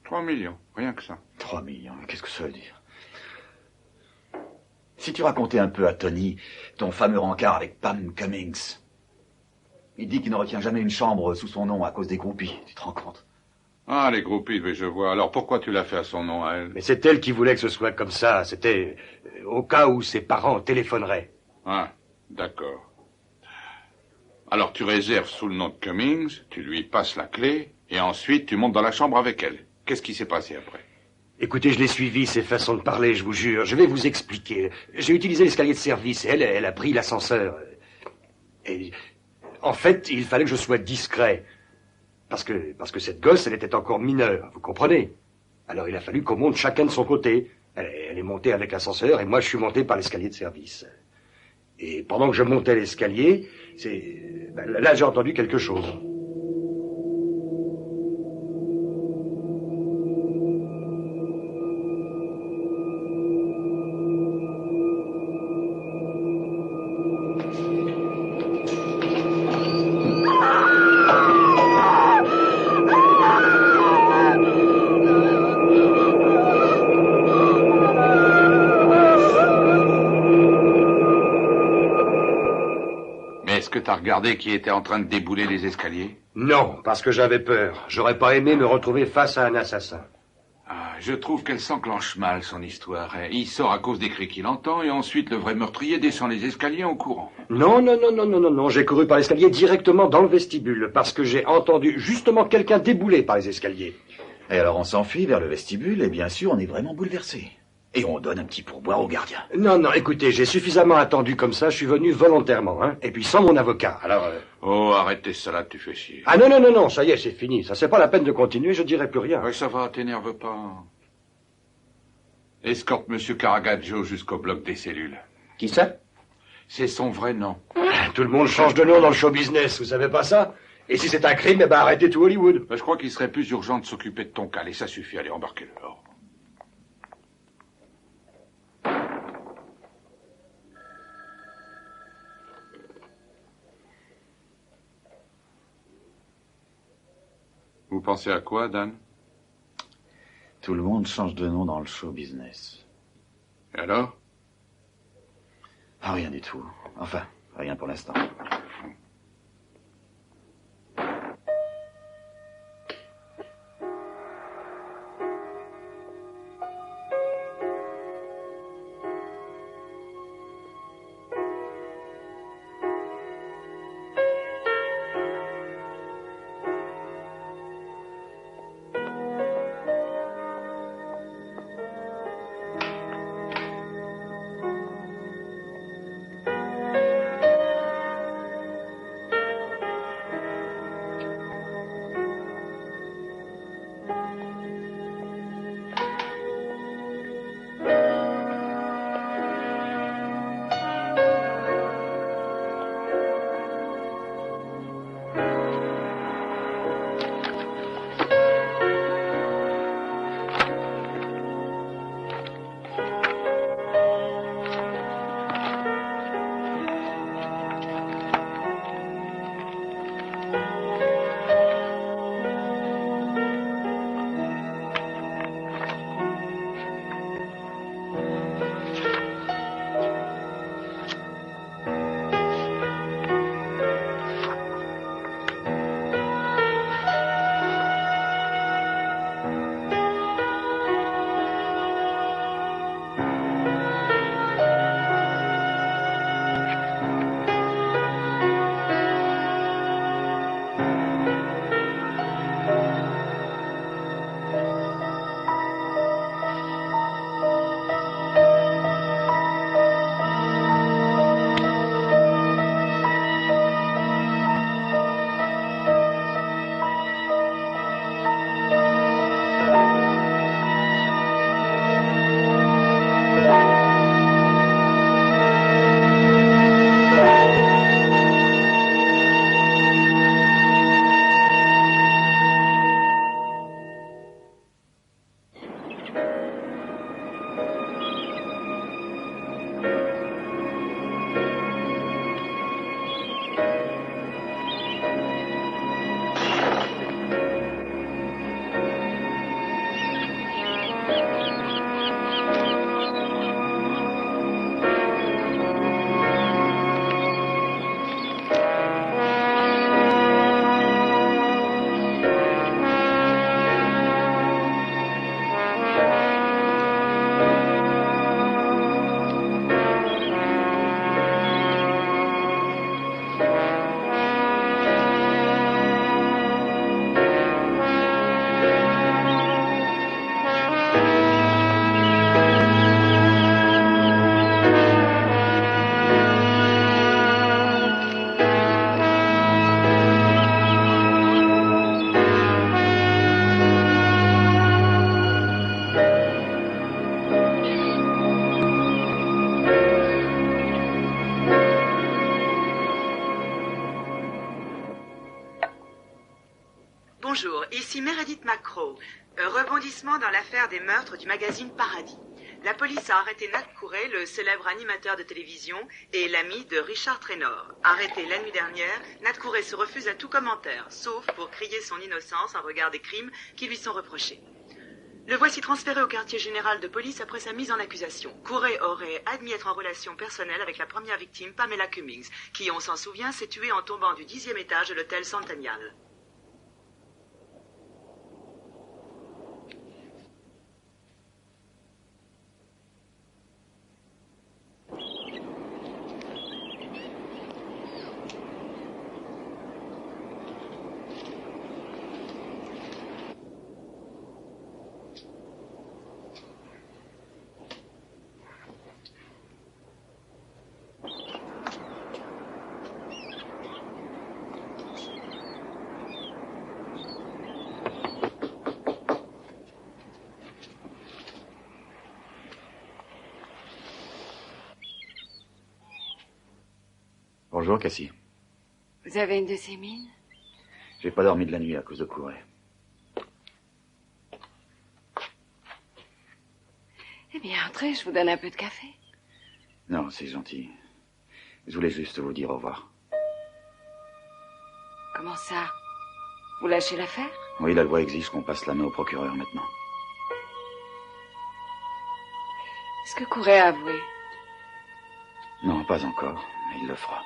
Speaker 8: 3 millions, rien que ça.
Speaker 11: 3 millions, qu'est-ce que ça veut dire? Si tu racontais un peu à Tony ton fameux rencard avec Pam Cummings. Il dit qu'il ne retient jamais une chambre sous son nom à cause des groupies, tu te rends compte?
Speaker 8: Ah, les groupies, mais je vois. Alors pourquoi tu l'as fait à son nom, à elle?
Speaker 2: Mais c'est elle qui voulait que ce soit comme ça. C'était au cas où ses parents téléphoneraient.
Speaker 8: Ah, d'accord. Alors tu réserves sous le nom de Cummings, tu lui passes la clé, et ensuite tu montes dans la chambre avec elle. Qu'est-ce qui s'est passé après?
Speaker 2: Écoutez, je l'ai suivi, ses façons de parler, je vous jure. Je vais vous expliquer. J'ai utilisé l'escalier de service et elle a pris l'ascenseur. Et en fait, il fallait que je sois discret. Parce que cette gosse, elle était encore mineure, vous comprenez? Alors il a fallu qu'on monte chacun de son côté. Elle est montée avec l'ascenseur et moi je suis monté par l'escalier de service. Et pendant que je montais l'escalier, là, j'ai entendu quelque chose.
Speaker 8: Est-ce que t'as regardé qui était en train de débouler les escaliers?
Speaker 2: Non, parce que j'avais peur. J'aurais pas aimé me retrouver face à un assassin.
Speaker 8: Ah, je trouve qu'elle s'enclenche mal, son histoire. Il sort à cause des cris qu'il entend, et ensuite le vrai meurtrier descend les escaliers en courant.
Speaker 2: Non, j'ai couru par l'escalier directement dans le vestibule, parce que j'ai entendu justement quelqu'un débouler par les escaliers.
Speaker 14: Et alors on s'enfuit vers le vestibule, et bien sûr, on est vraiment bouleversé. Et on donne un petit pourboire au gardien.
Speaker 2: Non, écoutez, j'ai suffisamment attendu comme ça, je suis venu volontairement, hein. Et puis sans mon avocat, alors...
Speaker 8: Oh, arrête tes salades, tu fais chier.
Speaker 2: Ah non, ça y est, c'est fini. Ça, c'est pas la peine de continuer, je dirai plus rien.
Speaker 8: Ouais, ça va, t'énerve pas. Escorte Monsieur Caragaggio jusqu'au bloc des cellules.
Speaker 11: Qui ça?
Speaker 8: C'est son vrai nom.
Speaker 2: Tout le monde change de nom dans le show business, vous savez pas ça? Et si c'est un crime, arrêtez tout Hollywood.
Speaker 8: Je crois qu'il serait plus urgent de s'occuper de ton cas. Allez, ça suffit, allez, embarquez-le. Vous pensez à quoi, Dan?
Speaker 14: Tout le monde change de nom dans le show business.
Speaker 8: Et alors?
Speaker 14: Ah, rien du tout. Enfin, rien pour l'instant.
Speaker 19: Bonjour, ici Meredith McCrow. Rebondissement dans l'affaire des meurtres du magazine Paradis. La police a arrêté Nat Couret, le célèbre animateur de télévision et l'ami de Richard Traynor. Arrêté la nuit dernière, Nat Couret se refuse à tout commentaire, sauf pour crier son innocence en regard des crimes qui lui sont reprochés. Le voici transféré au quartier général de police après sa mise en accusation. Couret aurait admis être en relation personnelle avec la première victime, Pamela Cummings, qui, on s'en souvient, s'est tuée en tombant du 10e étage de l'hôtel Centennial.
Speaker 14: Bonjour, Cassie.
Speaker 9: Vous avez une de ces mines?
Speaker 14: J'ai pas dormi de la nuit à cause de Couret.
Speaker 9: Eh bien, entrez, je vous donne un peu de café.
Speaker 14: Non, c'est gentil. Je voulais juste vous dire au revoir.
Speaker 9: Comment ça? Vous lâchez l'affaire?
Speaker 14: Oui, la loi exige qu'on passe la main au procureur maintenant.
Speaker 9: Est-ce que Couret a avoué?
Speaker 14: Non, pas encore, mais il le fera.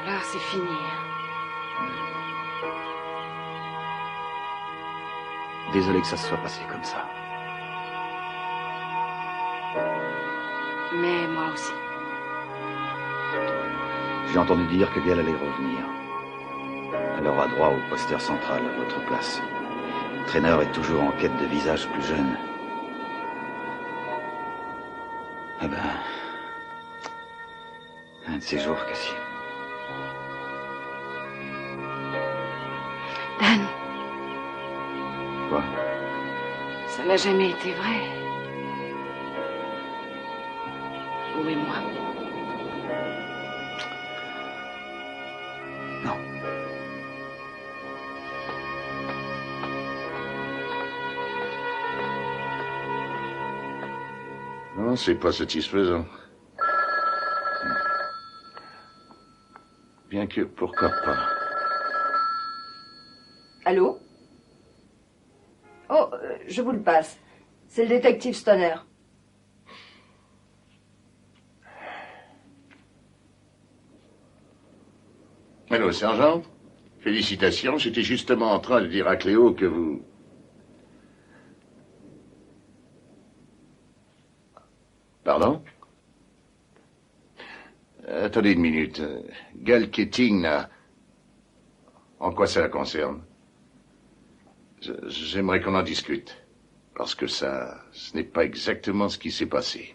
Speaker 9: Alors, c'est fini.
Speaker 14: Désolé que ça se soit passé comme ça.
Speaker 9: Mais moi aussi.
Speaker 14: J'ai entendu dire que Gail allait revenir. Elle aura droit au poster central à votre place. Traynor est toujours en quête de visages plus jeunes. Eh ben... un de ces jours, Cassie.
Speaker 9: Dan.
Speaker 14: Quoi?
Speaker 9: Ça n'a jamais été vrai. Vous et moi.
Speaker 14: Non.
Speaker 5: Non, c'est pas satisfaisant. Bien que, pourquoi pas.
Speaker 10: Allô? Oh, je vous le passe. C'est le détective Stoner.
Speaker 5: Allô, sergent? Félicitations, j'étais justement en train de dire à Cléo que vous... Pardon? Attendez une minute. Gail Keating n'a... En quoi ça la concerne? J'aimerais qu'on en discute. Parce que ça, ce n'est pas exactement ce qui s'est passé.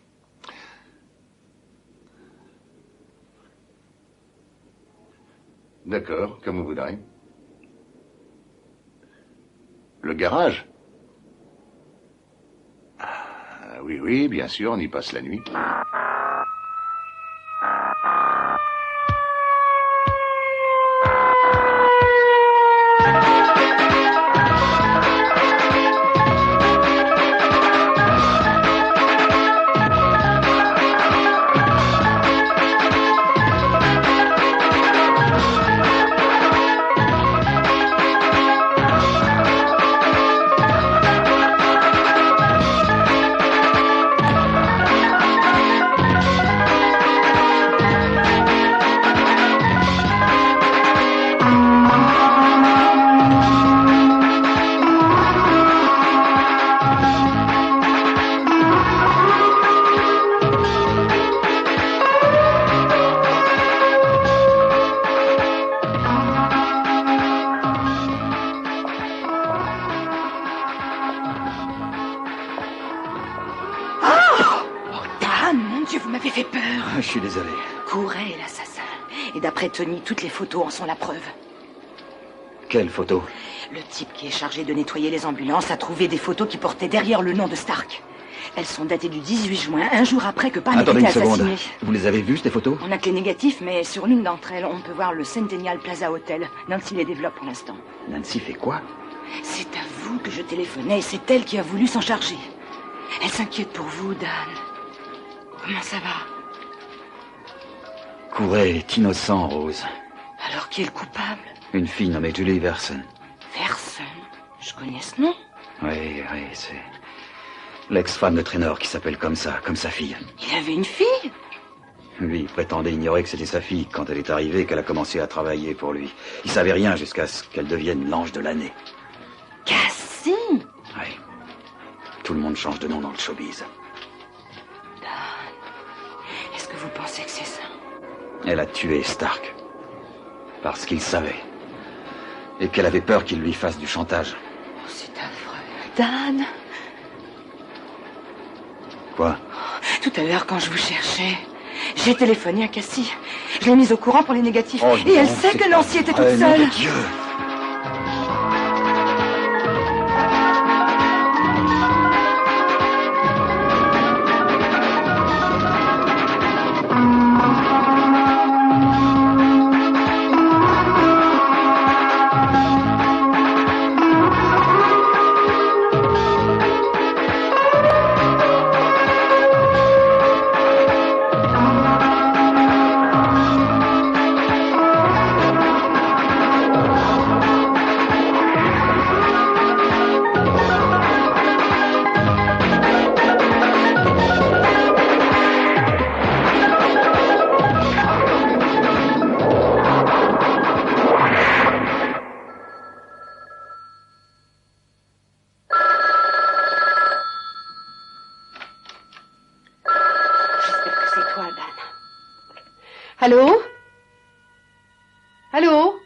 Speaker 5: D'accord, comme vous voudrez. Le garage? Ah, oui, oui, bien sûr, on y passe la nuit.
Speaker 14: Je suis désolé.
Speaker 4: Couret est l'assassin. Et d'après Tony, toutes les photos en sont la preuve.
Speaker 14: Quelle photo?
Speaker 4: Le type qui est chargé de nettoyer les ambulances a trouvé des photos qui portaient derrière le nom de Stark. Elles sont datées du 18 juin, un jour après que Pam ait
Speaker 14: Attendez
Speaker 4: été
Speaker 14: une seconde.
Speaker 4: assassiné.
Speaker 14: Vous les avez vues, ces photos?
Speaker 4: On n'a que les négatifs, mais sur l'une d'entre elles, on peut voir le Centennial Plaza Hotel. Nancy les développe pour l'instant.
Speaker 14: Nancy fait quoi?
Speaker 4: C'est à vous que je téléphonais, c'est elle qui a voulu s'en charger. Elle s'inquiète pour vous, Dan. Comment ça va?
Speaker 14: Couret est innocent, Rose.
Speaker 4: Alors qui est le coupable?
Speaker 14: Une fille nommée Julie Verson.
Speaker 4: Verson? Je connais ce nom.
Speaker 14: Oui, c'est l'ex-femme de Traynor qui s'appelle comme ça, comme sa fille.
Speaker 4: Il avait une fille?
Speaker 14: Lui, il prétendait ignorer que c'était sa fille quand elle est arrivée et qu'elle a commencé à travailler pour lui. Il savait rien jusqu'à ce qu'elle devienne l'ange de l'année.
Speaker 4: Cassie?
Speaker 14: Oui. Tout le monde change de nom dans le showbiz.
Speaker 4: Dan, est-ce que vous pensez que c'est ça?
Speaker 14: Elle a tué Stark. Parce qu'il savait. Et qu'elle avait peur qu'il lui fasse du chantage.
Speaker 4: Oh, c'est affreux. Dan?
Speaker 14: Quoi?
Speaker 4: Tout à l'heure, quand je vous cherchais, j'ai téléphoné à Cassie. Je l'ai mise au courant pour les négatifs.
Speaker 14: Oh,
Speaker 4: et elle
Speaker 14: non,
Speaker 4: sait que Nancy était toute
Speaker 14: nom
Speaker 4: seule.
Speaker 14: de Dieu!
Speaker 18: Allô? Allô?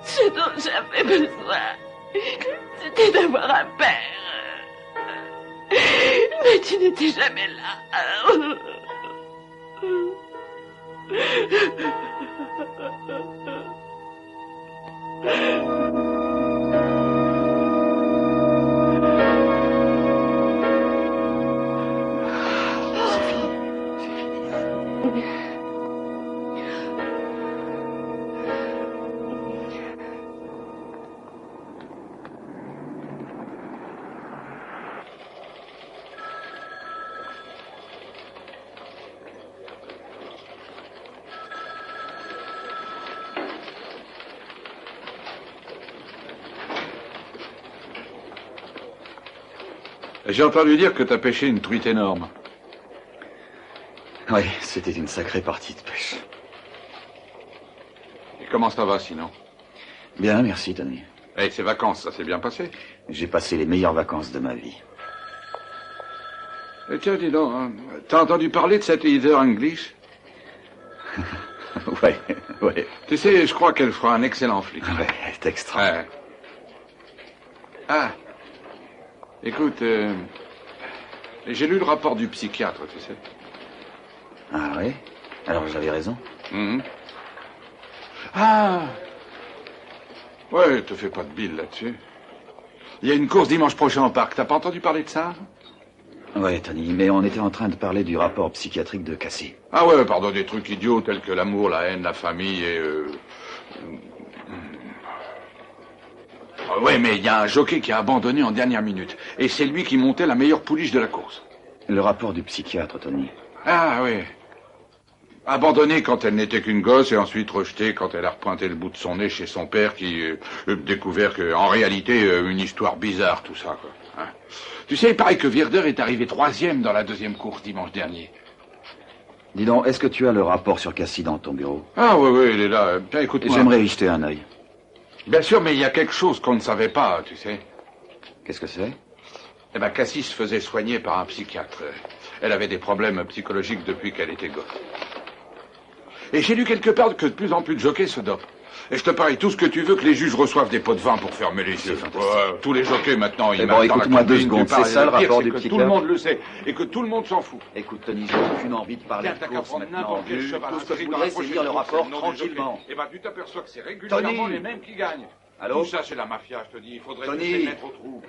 Speaker 13: Ce dont j'avais besoin, c'était d'avoir un père. Mais tu n'étais jamais là.
Speaker 8: J'ai entendu dire que t'as pêché une truite énorme.
Speaker 14: Oui, c'était une sacrée partie de pêche.
Speaker 8: Et comment ça va sinon?
Speaker 14: Bien, merci, Tony.
Speaker 8: Et ces vacances, ça s'est bien passé?
Speaker 14: J'ai passé les meilleures vacances de ma vie.
Speaker 8: Et tiens, dis donc, hein, t'as entendu parler de cette Heather English?
Speaker 14: Ouais.
Speaker 8: Tu sais, je crois qu'elle fera un excellent flic.
Speaker 14: Ouais, elle est extra.
Speaker 8: Ouais. Ah. Écoute, j'ai lu le rapport du psychiatre, tu sais.
Speaker 14: Ah oui? Alors j'avais raison.
Speaker 8: Ah. Ouais, te fais pas de bile là-dessus. Il y a une course dimanche prochain au parc. T'as pas entendu parler de ça?
Speaker 14: Ouais, Tony, mais on était en train de parler du rapport psychiatrique de Cassie.
Speaker 8: Ah ouais, pardon, des trucs idiots tels que l'amour, la haine, la famille et... Ah ouais, mais il y a un jockey qui a abandonné en dernière minute. Et c'est lui qui montait la meilleure pouliche de la course.
Speaker 14: Le rapport du psychiatre, Tony.
Speaker 8: Ah oui. Abandonnée quand elle n'était qu'une gosse et ensuite rejetée quand elle a repointé le bout de son nez chez son père qui découvert qu'en réalité, une histoire bizarre, tout ça, quoi. Hein. Tu sais, il paraît que Wirder est arrivé 3e dans la 2e course dimanche dernier.
Speaker 14: Dis donc, est-ce que tu as le rapport sur Cassie dans ton bureau?
Speaker 8: Ah oui, il est là. Tiens, écoute-moi.
Speaker 14: J'aimerais y jeter un œil.
Speaker 8: Bien sûr, mais il y a quelque chose qu'on ne savait pas, tu sais.
Speaker 14: Qu'est-ce que c'est?
Speaker 8: Eh ben, Cassie se faisait soigner par un psychiatre. Elle avait des problèmes psychologiques depuis qu'elle était gosse. Et j'ai lu quelque part que de plus en plus de jockeys se dopent. Et je te parie tout ce que tu veux que les juges reçoivent des pots de vin pour fermer les yeux. Ouais, tous les jockeys maintenant, ils
Speaker 14: bon, écoute-moi 2 secondes, c'est ça le rapport du psychiatre?
Speaker 8: Tout le monde le sait et que tout le monde s'en fout.
Speaker 14: Écoute, Tony, j'ai aucune envie de parler de course maintenant. Tout ce que je voudrais, c'est lire le rapport tranquillement.
Speaker 8: Eh ben, tu t'aperçois que c'est régulièrement les mêmes qui gagnent.
Speaker 14: Allô?
Speaker 8: Tout ça, c'est la mafia, je te dis. Il faudrait
Speaker 14: Tony.
Speaker 8: tous les mettre au trou.